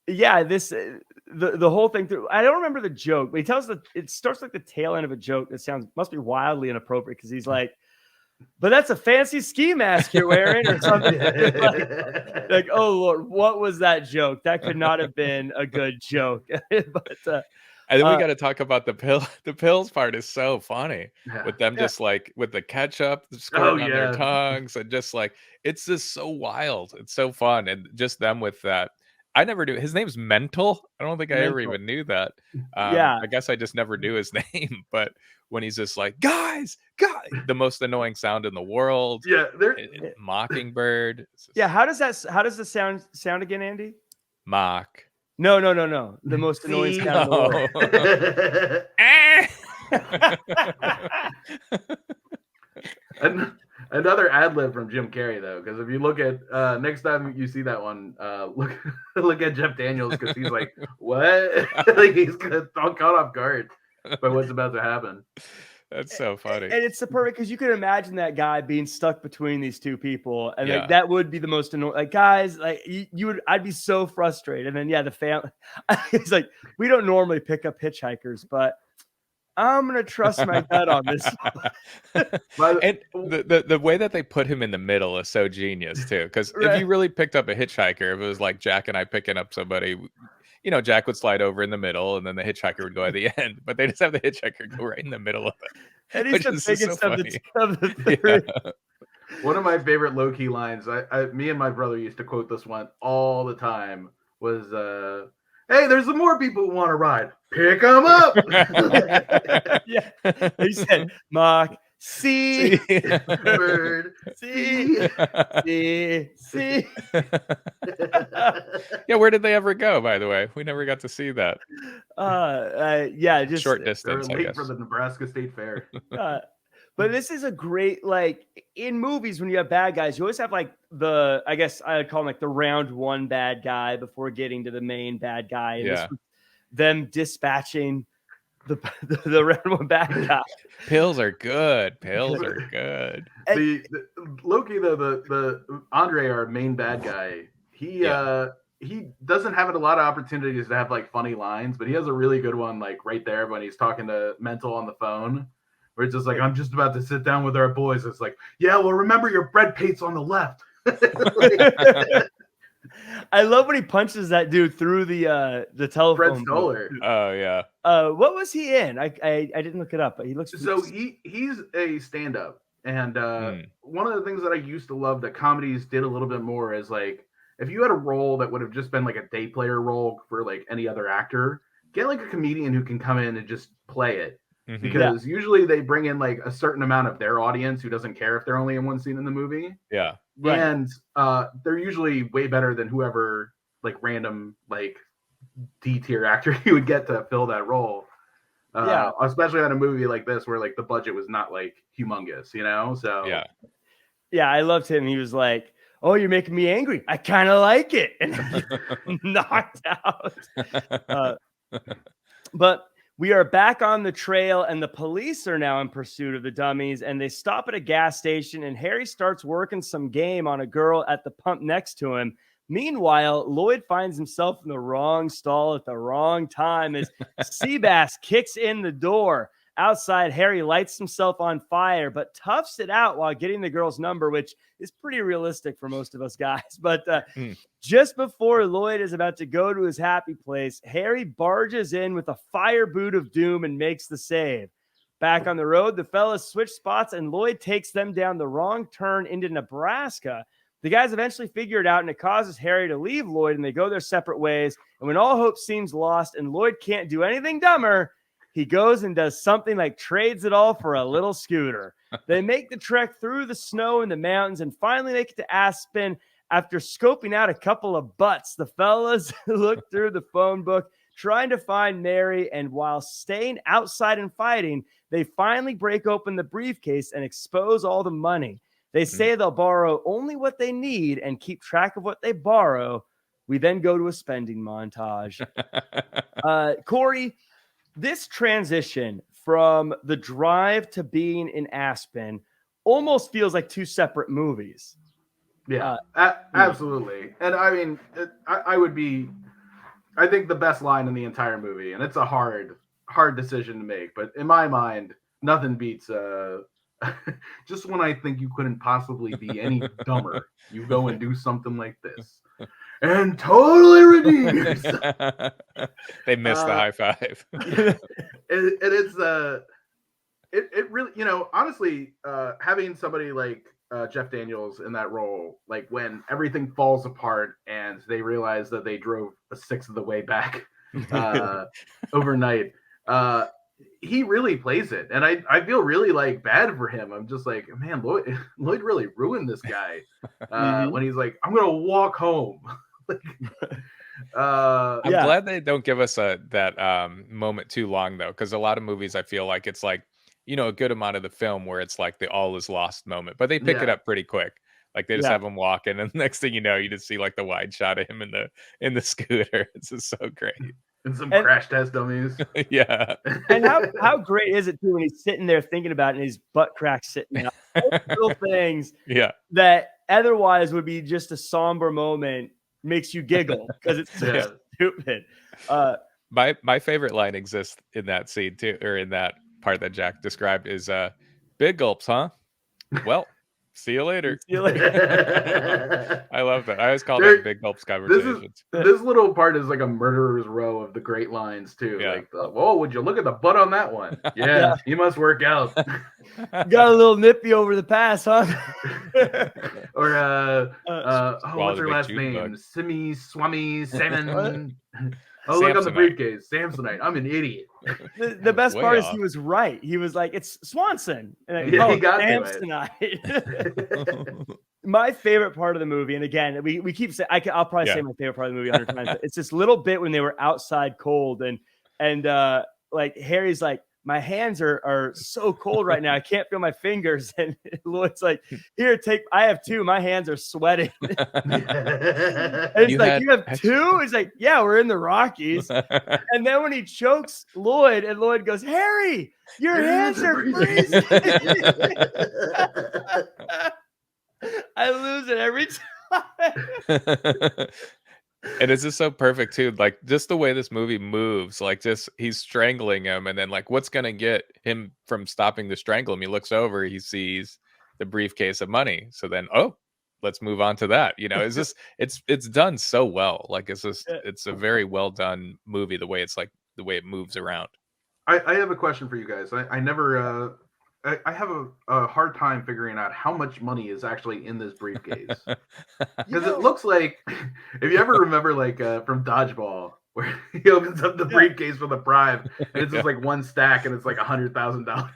Speaker 1: The whole thing through. I don't remember the joke, but he tells it starts like the tail end of a joke that must be wildly inappropriate because he's like, "But that's a fancy ski mask you're wearing," or something. like, oh Lord, what was that joke? That could not have been a good joke. But
Speaker 3: and then we got to talk about the pill. The pills part is so funny with them just like with the ketchup squirting on their tongues, and just like it's just so wild. It's so fun, and just them with that. I never knew his name's Mental. I don't think I ever even knew that. I guess I just never knew his name. But when he's just like, guys, the most annoying sound in the world.
Speaker 2: Yeah,
Speaker 3: Mockingbird.
Speaker 1: Yeah, how does the sound again, Andy?
Speaker 3: Mock.
Speaker 1: No. The most annoying sound in
Speaker 2: the world. Another ad lib from Jim Carrey though, because if you look at next time you see that one, look at Jeff Daniels because he's like, what? Like he's caught off guard by what's about to happen.
Speaker 3: That's so funny.
Speaker 1: And it's the perfect because you can imagine that guy being stuck between these two people, and like that would be the most annoying. Like guys, like I'd be so frustrated. And then the family, it's like we don't normally pick up hitchhikers, but I'm gonna trust my gut on this.
Speaker 3: And the way that they put him in the middle is so genius too. Because if you really picked up a hitchhiker, if it was like Jack and I picking up somebody, Jack would slide over in my hitchhiker and then the hitchhiker would go at the end. But they just have the hitchhiker go right in the middle of it.
Speaker 1: And he's the biggest of the three.
Speaker 2: Yeah. One of my favorite low-key lines, me and my brother used to quote this one all the time, was hey, there's some more people who want to ride. Pick them up.
Speaker 1: Yeah. He said, Mark, see, bird, see.
Speaker 3: Yeah, where did they ever go, by the way? We never got to see that.
Speaker 1: Just
Speaker 3: short distance,
Speaker 2: I guess. For the Nebraska State Fair.
Speaker 1: But this is a great, like, in movies, when you have bad guys, you always have, like, I guess I would call him, like, the round one bad guy before getting to the main bad guy. And this was them dispatching the round one bad guy.
Speaker 3: Pills are good. Pills are good.
Speaker 2: The Loki, though, the Andre, our main bad guy, he doesn't have a lot of opportunities to have, like, funny lines, but he has a really good one, like, right there when he's talking to Mental on the phone. Where it's just like, I'm just about to sit down with our boys. It's like, yeah, well, remember your bread plate's on the left.
Speaker 1: I love when he punches that dude through the
Speaker 2: Fred
Speaker 1: telephone.
Speaker 2: Stoller.
Speaker 3: Oh yeah.
Speaker 1: What was he in? I didn't look it up, but he looks
Speaker 2: So he's a stand-up, and one of the things that I used to love that comedies did a little bit more is like if you had a role that would have just been like a day player role for like any other actor, get like a comedian who can come in and just play it. Because usually they bring in like a certain amount of their audience who doesn't care if they're only in one scene in the movie.
Speaker 3: Yeah.
Speaker 1: Right.
Speaker 2: And they're usually way better than whoever like random like D-tier actor you would get to fill that role. Especially on a movie like this where like the budget was not like humongous, you know? So
Speaker 1: yeah, I loved him. He was like, "Oh, you're making me angry. I kind of like it," and knocked out. But we are back on the trail, and the police are now in pursuit of the dummies, and they stop at a gas station, and Harry starts working some game on a girl at the pump next to him. Meanwhile, Lloyd finds himself in the wrong stall at the wrong time as Seabass kicks in the door. Outside, Harry lights himself on fire, but toughs it out while getting the girl's number, which is pretty realistic for most of us guys. But just before Lloyd is about to go to his happy place, Harry barges in with a fire boot of doom and makes the save. Back on the road, the fellas switch spots, and Lloyd takes them down the wrong turn into Nebraska. The guys eventually figure it out, and it causes Harry to leave Lloyd, and they go their separate ways. And when all hope seems lost and Lloyd can't do anything dumber, he goes and does something like trades it all for a little scooter. They make the trek through the snow and the mountains and finally make it to Aspen. After scoping out a couple of butts, the fellas look through the phone book, trying to find Mary, and while staying outside and fighting, they finally break open the briefcase and expose all the money. They say they'll borrow only what they need and keep track of what they borrow. We then go to a spending montage. Corey, this transition from the drive to being in Aspen almost feels like two separate movies.
Speaker 2: Yeah, absolutely. And I mean, I think the best line in the entire movie, and it's a hard decision to make, but in my mind, nothing beats just when I think you couldn't possibly be any dumber, you go and do something like this. And totally redeem yourself.
Speaker 3: They missed the high five.
Speaker 2: It really, you know, honestly, having somebody like Jeff Daniels in that role, like when everything falls apart and they realize that they drove a sixth of the way back overnight, he really plays it, and I feel really like bad for him. I'm just like, man, Lloyd really ruined this guy when he's like, I'm gonna walk home.
Speaker 3: I'm glad they don't give us that moment too long though, because a lot of movies I feel like it's like, you know, a good amount of the film where it's like the all is lost moment, but they pick it up pretty quick. Like they just have him walking, and the next thing you know, you just see like the wide shot of him in the scooter. It's just so great.
Speaker 2: And some crash test dummies.
Speaker 3: Yeah.
Speaker 1: And how great is it too when he's sitting there thinking about it and his butt crack sitting out. Little things that otherwise would be just a somber moment makes you giggle because it's so stupid.
Speaker 3: My favorite line exists in that scene too, or in that part that Jack described is big gulps, huh? Well, see you later.
Speaker 1: See you later.
Speaker 3: I love that. I always call that big gulps conversations.
Speaker 2: This little part is like a murderer's row of the great lines too.
Speaker 3: Yeah.
Speaker 2: Like, whoa, would you look at the butt on that one? Yeah, you must work out.
Speaker 1: Got a little nippy over the pass, huh?
Speaker 2: Or what's her last name? Simi Swami Salmon. Oh, look on the briefcase. Samsonite. I'm an idiot.
Speaker 1: The best part is he was right. He was like, it's Swanson. And
Speaker 2: he got
Speaker 1: Samsonite. My favorite part of the movie, and again, we keep saying, I'll probably say my favorite part of the movie 100 times. But it's this little bit when they were outside cold, and like Harry's like, my hands are so cold right now. I can't feel my fingers. And Lloyd's like, here, I have two. My hands are sweating. And he's like, you have two? He's like, yeah, we're in the Rockies. And then when he chokes Lloyd, and Lloyd goes, Harry, your hands are freezing. I lose it every time.
Speaker 3: And it's just so perfect too, like just the way this movie moves, like just he's strangling him, and then like what's gonna get him from stopping to strangle him? He looks over, he sees the briefcase of money, so then let's move on to that. Is this it's done so well. Like it's a very well done movie, the way it moves around.
Speaker 2: I have a question for you guys. I never I have a hard time figuring out how much money is actually in this briefcase. Because it looks like, if you ever remember, like from Dodgeball, where he opens up the briefcase for the bribe, and it's just like one stack, and it's like $100,000.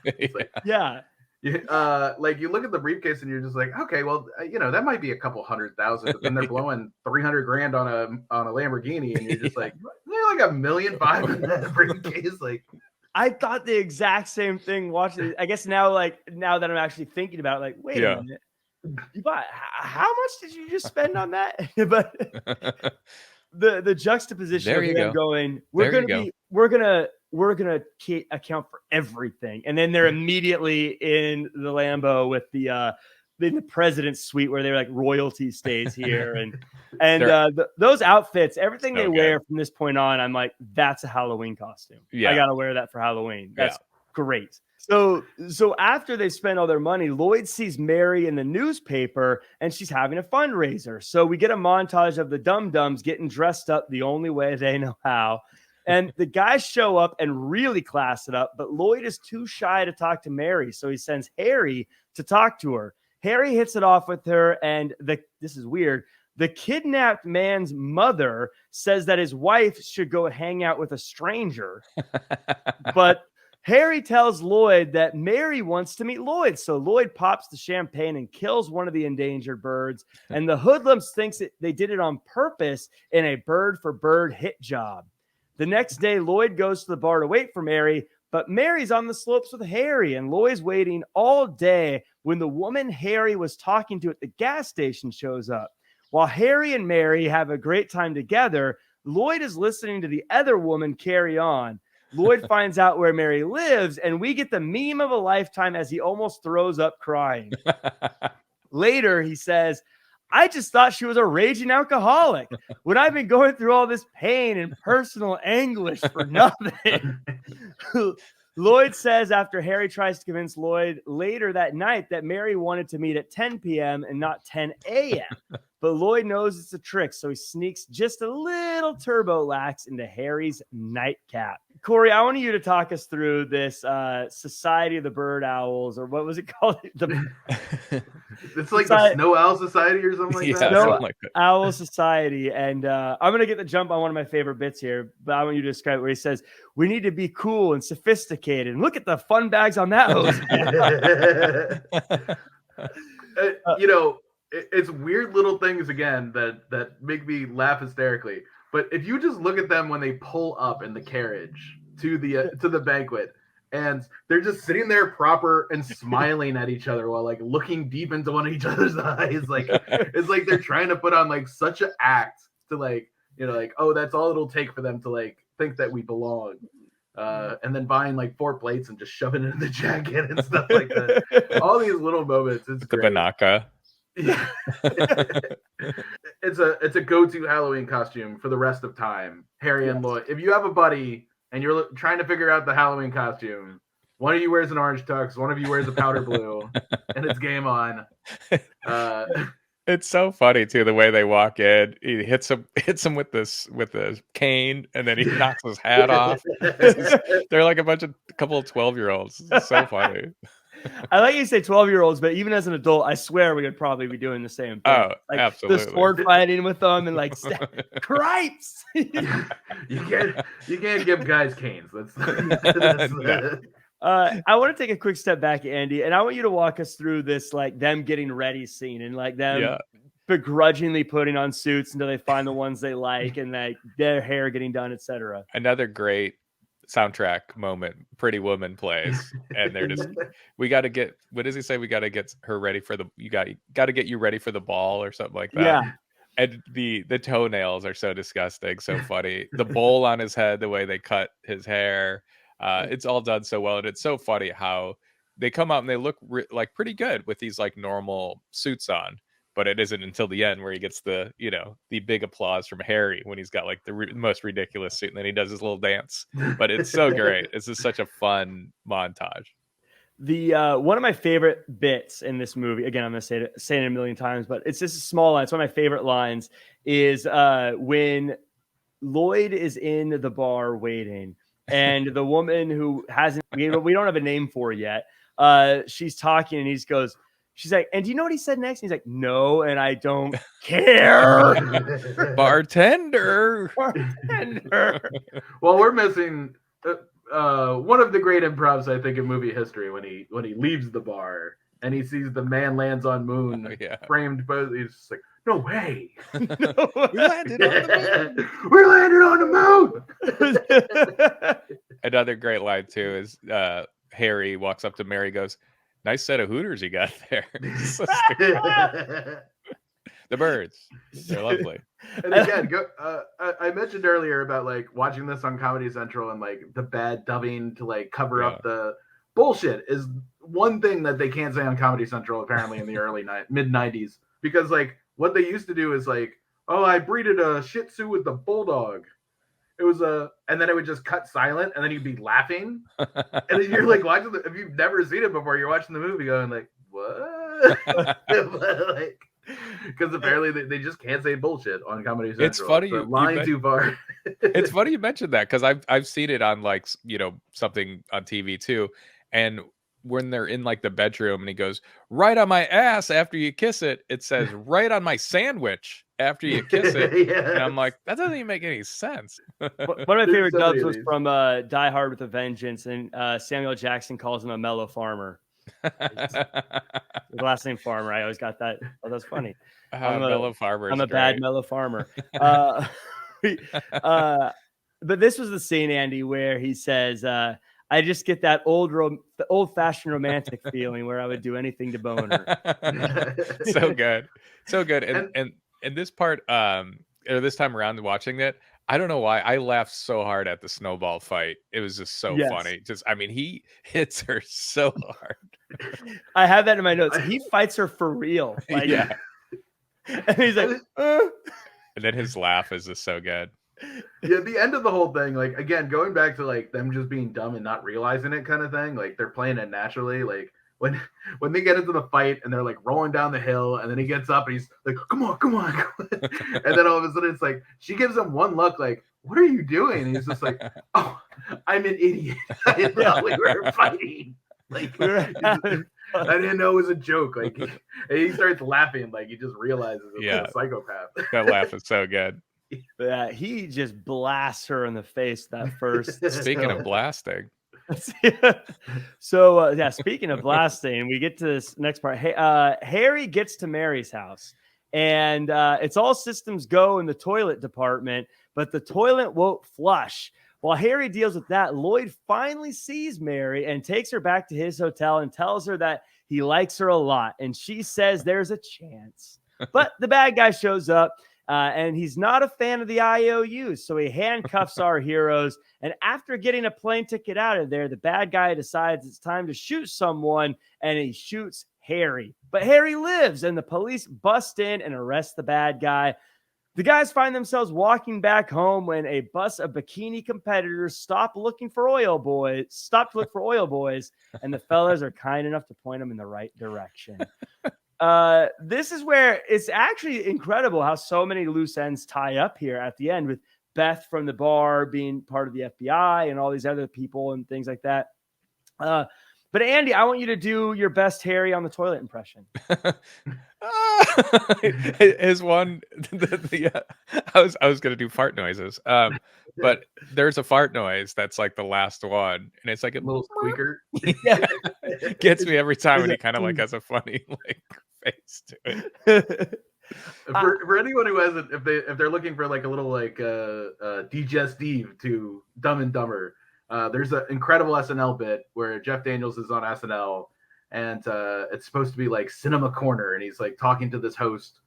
Speaker 2: Like you look at the briefcase, and you're just like, okay, well, that might be a couple $100,000, but then they're blowing $300,000 on a Lamborghini, and you're just like, like $1.5 million in that briefcase, like.
Speaker 1: I thought the exact same thing watching it. I guess now that I'm actually thinking about it, like, wait a minute. How much did you just spend on that? But the juxtaposition of them going, we're gonna account for everything. And then they're immediately in the Lambo with the president's suite where they're like, royalty stays here. And those outfits, everything they wear from this point on, I'm like, that's a Halloween costume. I gotta wear that for Halloween. That's great. So after they spend all their money, Lloyd sees Mary in the newspaper and she's having a fundraiser. So we get a montage of the dum-dums getting dressed up the only way they know how. And the guys show up and really class it up, but Lloyd is too shy to talk to Mary. So he sends Harry to talk to her. Harry hits it off with her, and this is weird. The kidnapped man's mother says that his wife should go hang out with a stranger. But Harry tells Lloyd that Mary wants to meet Lloyd. So Lloyd pops the champagne and kills one of the endangered birds. And the hoodlums thinks they did it on purpose in a bird-for-bird hit job. The next day, Lloyd goes to the bar to wait for Mary, but Mary's on the slopes with Harry, and Lloyd's waiting all day when the woman Harry was talking to at the gas station shows up. While Harry and Mary have a great time together, Lloyd is listening to the other woman carry on. Lloyd finds out where Mary lives, and we get the meme of a lifetime as he almost throws up crying. Later, he says, I just thought she was a raging alcoholic when I've been going through all this pain and personal anguish for nothing. Lloyd says after Harry tries to convince Lloyd later that night that Mary wanted to meet at 10 p.m. and not 10 a.m. But Lloyd knows it's a trick, so he sneaks just a little turbo lax into Harry's nightcap. Corey, I want you to talk us through this Society of the Bird Owls, or what was it called?
Speaker 2: It's like the Snow Owl Society or something like that.
Speaker 1: Snow Owl Society. And I'm going to get the jump on one of my favorite bits here, but I want you to describe it where he says, we need to be cool and sophisticated. And look at the fun bags on that hose.
Speaker 2: It's weird little things again that make me laugh hysterically. But if you just look at them when they pull up in the carriage to the banquet, and they're just sitting there proper and smiling at each other while like looking deep into one of each other's eyes, like it's like they're trying to put on like such an act to like oh, that's all it'll take for them to like think that we belong. And then buying like 4 plates and just shoving it in the jacket and stuff like that. All these little moments. It's
Speaker 3: the
Speaker 2: great.
Speaker 3: Banaka.
Speaker 2: Yeah. It's a go-to Halloween costume for the rest of time. Harry and Lloyd. If you have a buddy and you're trying to figure out the Halloween costume, one of you wears an orange tux, one of you wears a powder blue, and it's game on.
Speaker 3: It's so funny too, the way they walk in. He hits him with the cane, and then he knocks his hat off. They're like a couple of 12-year-olds. It's so funny.
Speaker 1: I like you say 12-year-olds, but even as an adult, I swear we would probably be doing the same thing.
Speaker 3: Oh,
Speaker 1: like
Speaker 3: absolutely.
Speaker 1: The sword fighting with them and like cripes.
Speaker 2: You can't give guys canes.
Speaker 1: I want to take a quick step back, Andy, and I want you to walk us through this like them getting ready scene and like them begrudgingly putting on suits until they find the ones they like and like their hair getting done, etc.
Speaker 3: Another great soundtrack moment. Pretty Woman plays, and they're just, we got to get, what does he say? We got to get her ready for you got to get you ready for the ball or something like that.
Speaker 1: Yeah.
Speaker 3: And the toenails are so disgusting, so funny. The bowl on his head, the way they cut his hair, it's all done so well. And it's so funny how they come out and they look like pretty good with these like normal suits on. But it isn't until the end where he gets the big applause from Harry when he's got like the most ridiculous suit, and then he does his little dance. But it's so great. It's just such a fun montage.
Speaker 1: The one of my favorite bits in this movie, again, I'm going to say it a million times, but it's just a small line. It's one of my favorite lines is when Lloyd is in the bar waiting, and the woman who hasn't, we don't have a name for yet, she's talking, and she's like, and do you know what he said next? And he's like, no, and I don't care.
Speaker 3: Bartender.
Speaker 2: Well, we're missing one of the great improvs, I think, in movie history when he leaves the bar and he sees the man lands on moon framed pose. He's just like, no way.
Speaker 3: We landed on the moon.
Speaker 2: We landed on the moon.
Speaker 3: Another great line too is Harry walks up to Mary, goes, nice set of Hooters you got there. So the birds, they're lovely.
Speaker 2: And again, I mentioned earlier about like watching this on Comedy Central and like the bad dubbing to like cover up the bullshit is one thing that they can't say on Comedy Central apparently in the early mid 90s, because like what they used to do is like, oh, I breeded a Shih Tzu with a bulldog. It was and then it would just cut silent, and then you'd be laughing, and then you're like watching if you've never seen it before, you're watching the movie going like, what? Like, because apparently they just can't say bullshit on Comedy Central.
Speaker 3: It's funny
Speaker 2: so lying too far.
Speaker 3: It's funny you mentioned that, because I've seen it on like, you know, something on TV too, and when they're in like the bedroom and he goes, right on my ass after you kiss it, it says right on my sandwich after you kiss it. And I'm like, that doesn't even make any sense.
Speaker 1: One of my favorite dubs was from Die Hard with a Vengeance, and Samuel Jackson calls him a mellow farmer. The last name Farmer. I always got that. Oh, that's funny.
Speaker 3: Mellow farmer.
Speaker 1: I'm a bad mellow farmer. But this was the scene, Andy, where he says, I just get that old-fashioned romantic feeling where I would do anything to bone her.
Speaker 3: So good. And this part, or this time around watching it, I don't know why I laughed so hard at the snowball fight. It was just so funny. Just, I mean, he hits her so hard.
Speaker 1: I have that in my notes. He fights her for real. Like,
Speaker 3: yeah.
Speaker 1: And he's like,
Speaker 3: And then his laugh is just so good.
Speaker 2: Yeah, the end of the whole thing, like, again, going back to like them just being dumb and not realizing it kind of thing, like they're playing it naturally. Like when they get into the fight and they're like rolling down the hill, and then he gets up and he's like, come on. And then all of a sudden it's like she gives him one look like, what are you doing? And he's just like, oh, I'm an idiot. I didn't know we were fighting. Like, I didn't know it was a joke. Like, he starts laughing, like he just realizes he's a psychopath.
Speaker 3: That laugh is so good.
Speaker 1: Yeah, he just blasts her in the face that first.
Speaker 3: Speaking of blasting.
Speaker 1: So speaking of blasting, we get to this next part. Hey, Harry gets to Mary's house, and it's all systems go in the toilet department, but the toilet won't flush. While Harry deals with that, Lloyd finally sees Mary and takes her back to his hotel and tells her that he likes her a lot, and she says there's a chance. But the bad guy shows up. And he's not a fan of the IOUs, so he handcuffs our heroes. And after getting a plane ticket out of there, the bad guy decides it's time to shoot someone, and he shoots Harry. But Harry lives, and the police bust in and arrest the bad guy. The guys find themselves walking back home when a bus of bikini competitors stopped to look for oil boys, and the fellas are kind enough to point them in the right direction. This is where it's actually incredible how so many loose ends tie up here at the end, with Beth from the bar being part of the FBI and all these other people and things like that. But Andy, I want you to do your best Harry on the toilet impression.
Speaker 3: His one, I was gonna do fart noises, but there's a fart noise that's like the last one, and it's like a
Speaker 2: little squeaker.
Speaker 3: Gets me every time, and he kind of like has a funny like face to it.
Speaker 2: For anyone who hasn't, if they're looking for like a little like digestive to Dumb and Dumber, there's an incredible SNL bit where Jeff Daniels is on SNL, and it's supposed to be like Cinema Corner, and he's like talking to this host,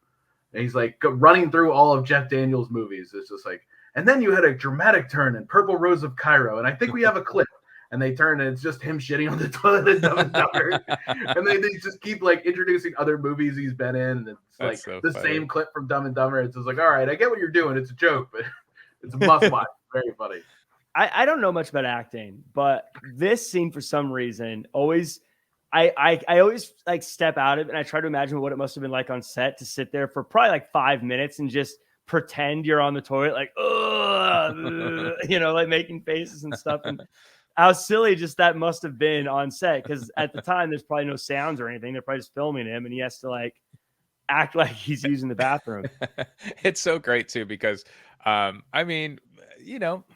Speaker 2: and he's like running through all of Jeff Daniels' movies. It's just like, and then you had a dramatic turn in Purple Rose of Cairo, and I think we have a clip. And they turn, and it's just him shitting on the toilet in Dumb and Dumber. And they just keep like introducing other movies he's been in. And it's like so the same clip from Dumb and Dumber. It's just like, all right, I get what you're doing. It's a joke, but it's a must watch. Very funny.
Speaker 1: I don't know much about acting, but this scene for some reason always I always like step out of it and I try to imagine what it must have been like on set to sit there for probably like 5 minutes and just pretend you're on the toilet, like, like making faces and stuff. And how silly just that must have been on set. Because at the time, there's probably no sounds or anything. They're probably just filming him and he has to like act like he's using the bathroom.
Speaker 3: It's so great too, because I mean,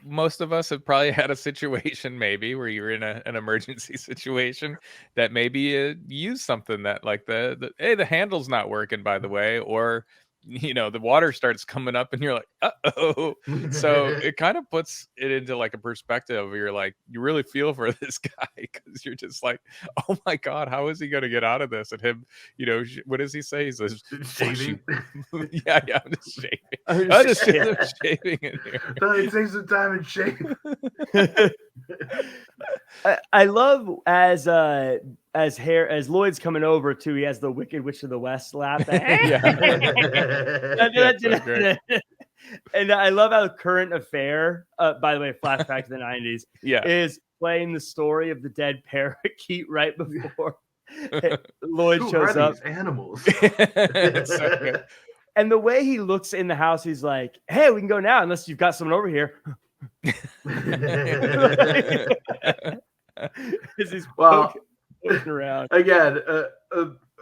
Speaker 3: most of us have probably had a situation maybe where you're in an emergency situation that maybe you use something that like hey, the handle's not working, by the way, or the water starts coming up and you're like, uh-oh. So it kind of puts it into like a perspective where you're like, you really feel for this guy, because you're just like, oh my God, how is he going to get out of this? And him, what does he say? He says,
Speaker 2: shaving.
Speaker 3: yeah, I'm just shaving. I'm just shaving in here.
Speaker 2: Thought he'd take some time and shave.
Speaker 1: I love as Lloyd's coming over too. He has the Wicked Witch of the West laugh. And I love how Current Affair, by the way, flashback to the 90s, is playing the story of the dead parakeet right before Lloyd shows up.
Speaker 2: These animals.
Speaker 3: It's so good.
Speaker 1: And the way he looks in the house, he's like, "Hey, we can go now, unless you've got someone over here." He's poking around
Speaker 2: again.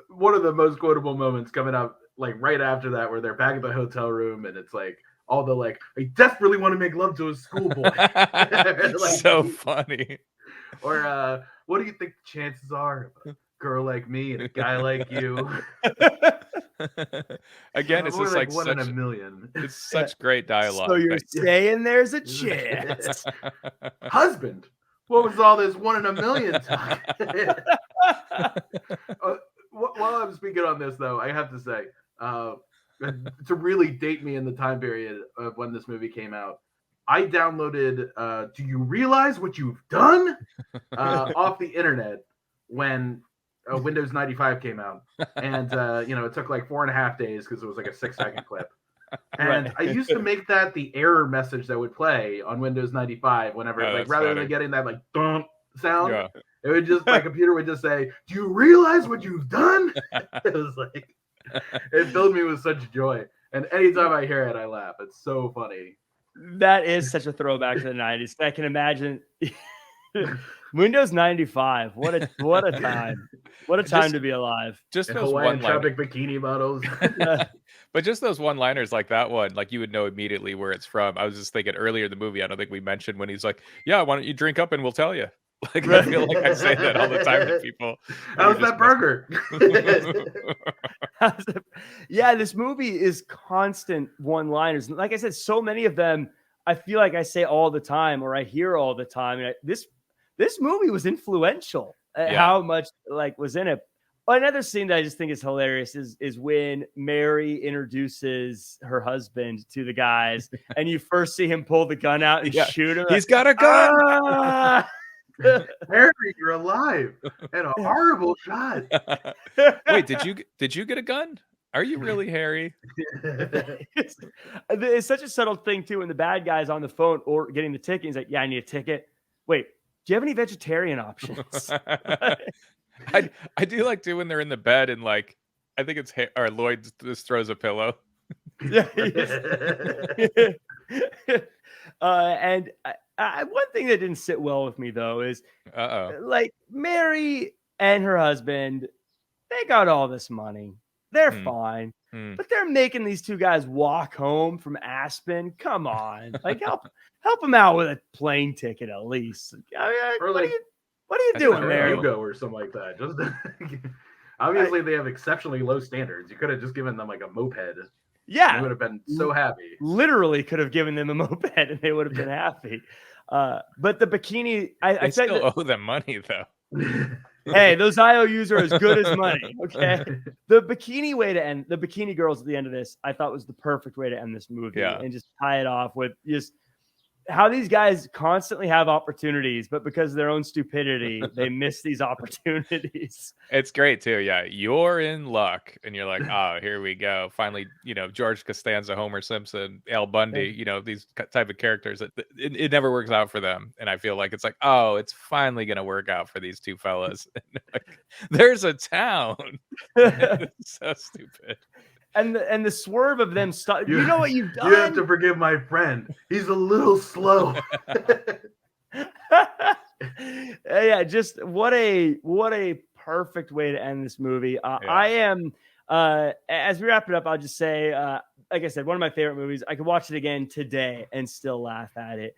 Speaker 2: One of the most quotable moments coming up, like right after that, where they're back at the hotel room, and it's like all the like, "I desperately want to make love to a schoolboy."
Speaker 3: Like, so funny.
Speaker 2: Or what do you think the chances are of a girl like me and a guy like you?
Speaker 3: Again, it's just like
Speaker 2: one in a million.
Speaker 3: It's such great dialogue.
Speaker 1: So you're saying there's a chance.
Speaker 2: Husband, what was all this 1 in a million time? While I'm speaking on this, though, I have to say, to really date me in the time period of when this movie came out, I downloaded Do You Realize What You've Done? Off the internet when Windows 95 came out. And, it took like 4.5 days because it was like a 6-second clip. And I used to make that the error message that would play on Windows 95 whenever, rather than getting that like "dun" sound, it would just, my computer would just say, "Do you realize what you've done?" It was like, it filled me with such joy. And anytime I hear it, I laugh. It's so funny.
Speaker 1: That is such a throwback to the 90s. I can imagine Windows 95. What a time. What a time to be alive.
Speaker 3: Just those
Speaker 2: Hawaiian tropic bikini models.
Speaker 3: But just those one-liners like that one, like you would know immediately where it's from. I was just thinking earlier in the movie, I don't think we mentioned when he's like, "Yeah, why don't you drink up and we'll tell you." Like, I feel like I say that all the time to people.
Speaker 2: How's that burger?
Speaker 1: Yeah, this movie is constant one-liners. Like I said, so many of them, I feel like I say all the time, or I hear all the time. And this movie was influential. How much like was in it. Another scene that I just think is hilarious is when Mary introduces her husband to the guys, and you first see him pull the gun out and shoot him.
Speaker 3: He's got a gun.
Speaker 2: Harry, you're alive, and a horrible shot.
Speaker 3: Wait, did you get a gun? Are you really Harry?
Speaker 1: It's such a subtle thing too. When the bad guy's on the phone or getting the ticket, he's like, "Yeah, I need a ticket." Wait, do you have any vegetarian options?
Speaker 3: I do like too when they're in the bed and like I think it's or Lloyd just throws a pillow.
Speaker 1: Yeah. And one thing that didn't sit well with me though is like Mary and her husband, they got all this money. They're fine. But they're making these two guys walk home from Aspen. Come on. Like help them out with a plane ticket at least.
Speaker 2: Or like,
Speaker 1: what are you doing there?
Speaker 2: Hugo or something like that. Just obviously they have exceptionally low standards. You could have just given them like a moped.
Speaker 1: Yeah,
Speaker 2: they would have been so happy.
Speaker 1: Literally could have given them a moped and they would have been happy. But the bikini, I
Speaker 3: still owe them money though.
Speaker 1: Hey, those IOUs are as good as money. Okay, the bikini girls at the end of this, I thought was the perfect way to end this movie, and just tie it off with just. how these guys constantly have opportunities, but because of their own stupidity, they miss these opportunities.
Speaker 3: It's great too. Yeah, you're in luck, and you're like, oh, here we go. Finally, George Costanza, Homer Simpson, Al Bundy. These type of characters that it never works out for them, and I feel like it's like, oh, it's finally gonna work out for these two fellas. Like, there's a town. It's so stupid.
Speaker 1: And the swerve of them you know what you've done?
Speaker 2: You have to forgive my friend. He's a little slow.
Speaker 1: Yeah, just what a perfect way to end this movie. I am as we wrap it up, I'll just say, like I said, one of my favorite movies. I could watch it again today and still laugh at it.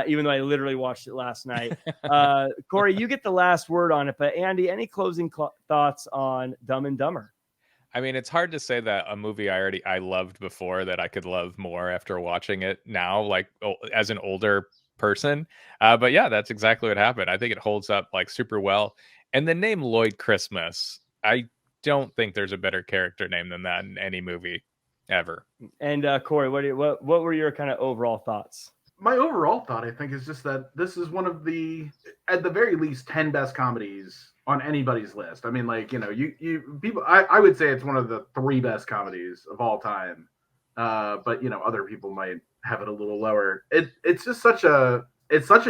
Speaker 1: Even though I literally watched it last night. Corey, you get the last word on it, but Andy, any closing thoughts on Dumb and Dumber?
Speaker 3: I mean, it's hard to say that a movie I loved before that I could love more after watching it now, like as an older person. But yeah, that's exactly what happened. I think it holds up like super well. And the name Lloyd Christmas, I don't think there's a better character name than that in any movie ever.
Speaker 1: And Corey, what were your kind of overall thoughts?
Speaker 2: My overall thought, I think, is just that this is one of the, at the very least, 10 best comedies on anybody's list. I mean, like, people, I would say it's one of the 3 best comedies of all time. But other people might have it a little lower. It's just such a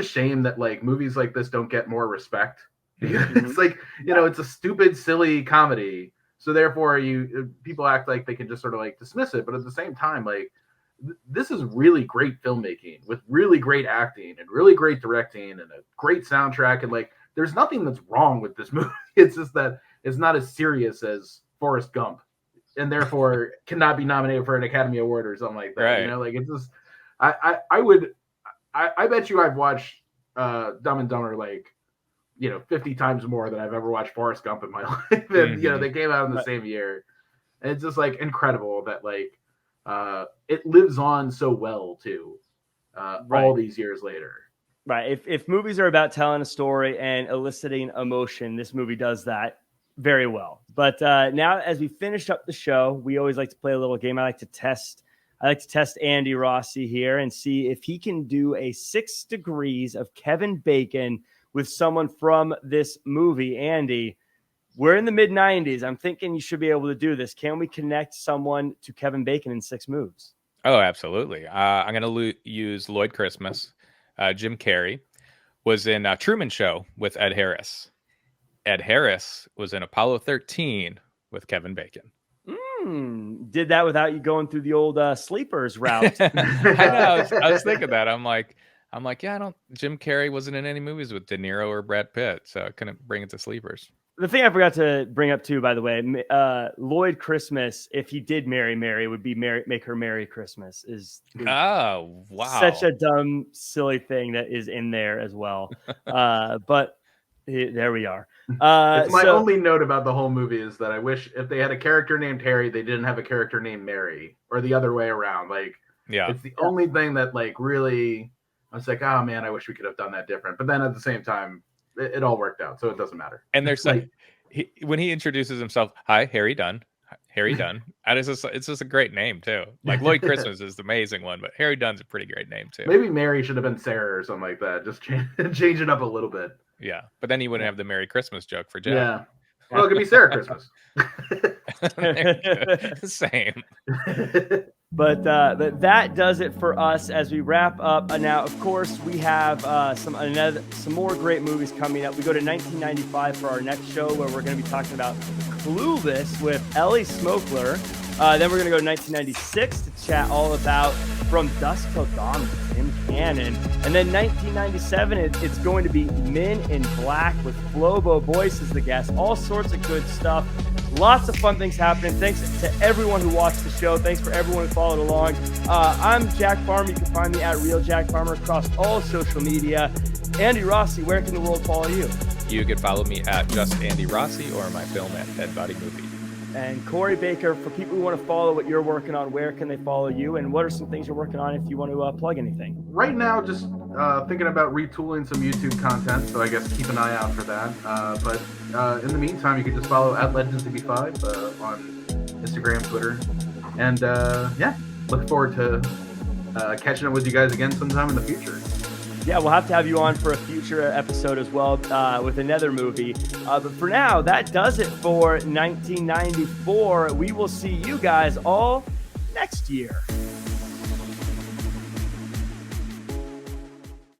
Speaker 2: shame that like movies like this don't get more respect. It's like, it's a stupid, silly comedy. So therefore people act like they can just sort of like dismiss it. But at the same time, like, this is really great filmmaking with really great acting and really great directing and a great soundtrack. And like, there's nothing that's wrong with this movie. It's just that it's not as serious as Forrest Gump and therefore cannot be nominated for an Academy Award or something like that.
Speaker 3: Right.
Speaker 2: Like it's just, I bet you I've watched Dumb and Dumber like, 50 times more than I've ever watched Forrest Gump in my life. And, they came out in the same year. And it's just like incredible that like, it lives on so well too, all these years later.
Speaker 1: Right. If movies are about telling a story and eliciting emotion, this movie does that very well. But now, as we finish up the show, we always like to play a little game. I like to test Andy Rossi here and see if he can do a 6 degrees of Kevin Bacon with someone from this movie. Andy, we're in the mid-90s. I'm thinking you should be able to do this. Can we connect someone to Kevin Bacon in 6 moves?
Speaker 3: Oh, absolutely. I'm going to use Lloyd Christmas. Jim Carrey was in Truman Show with Ed Harris. Ed Harris was in Apollo 13 with Kevin Bacon.
Speaker 1: Did that without you going through the old sleepers route.
Speaker 3: I know. I was thinking that. I'm like, yeah, Jim Carrey wasn't in any movies with De Niro or Brad Pitt, so I couldn't bring it to sleepers.
Speaker 1: The thing I forgot to bring up too, by the way, Lloyd Christmas, if he did marry Mary, would be Make Her Merry Christmas. Is
Speaker 3: oh wow,
Speaker 1: such a dumb, silly thing that is in there as well. But there we are.
Speaker 2: It's my only note about the whole movie is that I wish if they had a character named Harry, they didn't have a character named Mary, or the other way around. Like,
Speaker 3: yeah,
Speaker 2: it's the only thing that like really, I was like, oh man, I wish we could have done that different. But then at the same time, it all worked out, so it doesn't matter.
Speaker 3: And there's like, when he introduces himself, hi, Harry Dunn. Harry Dunn. It's just a great name too. Like Lloyd Christmas is the amazing one, but Harry Dunn's a pretty great name too.
Speaker 2: Maybe Mary should have been Sarah or something like that. Just change it up a little bit.
Speaker 3: Yeah, but then he wouldn't have the Merry Christmas joke for Jack.
Speaker 2: Yeah. Well, it could be Sarah Christmas.
Speaker 3: Same.
Speaker 1: But that does it for us as we wrap up. Now, of course, we have some more great movies coming up. We go to 1995 for our next show, where we're going to be talking about Clueless with Ellie Smokler. Then we're going to go to 1996 to chat all about From Dusk Till Dawn with Tim Cannon. And then 1997, it's going to be Men in Black with Flobo Boyce as the guest. All sorts of good stuff. Lots of fun things happening. Thanks to everyone who watched the show. Thanks for everyone who followed along. I'm Jack Farmer. You can find me at Real Jack Farmer across all social media. Andy Rossi, where can the world follow you?
Speaker 3: You can follow me at Just Andy Rossi or my film at Dead Body Movie.
Speaker 1: And Cory Baker, for people who want to follow what you're working on, where can they follow you? And what are some things you're working on if you want to plug anything?
Speaker 2: Right now, just thinking about retooling some YouTube content, so I guess keep an eye out for that. But in the meantime, you can just follow at LegendsCB5 on Instagram, Twitter. And look forward to catching up with you guys again sometime in the future.
Speaker 1: Yeah, we'll have to have you on for a future episode as well with another movie. But for now, that does it for 1994. We will see you guys all next year.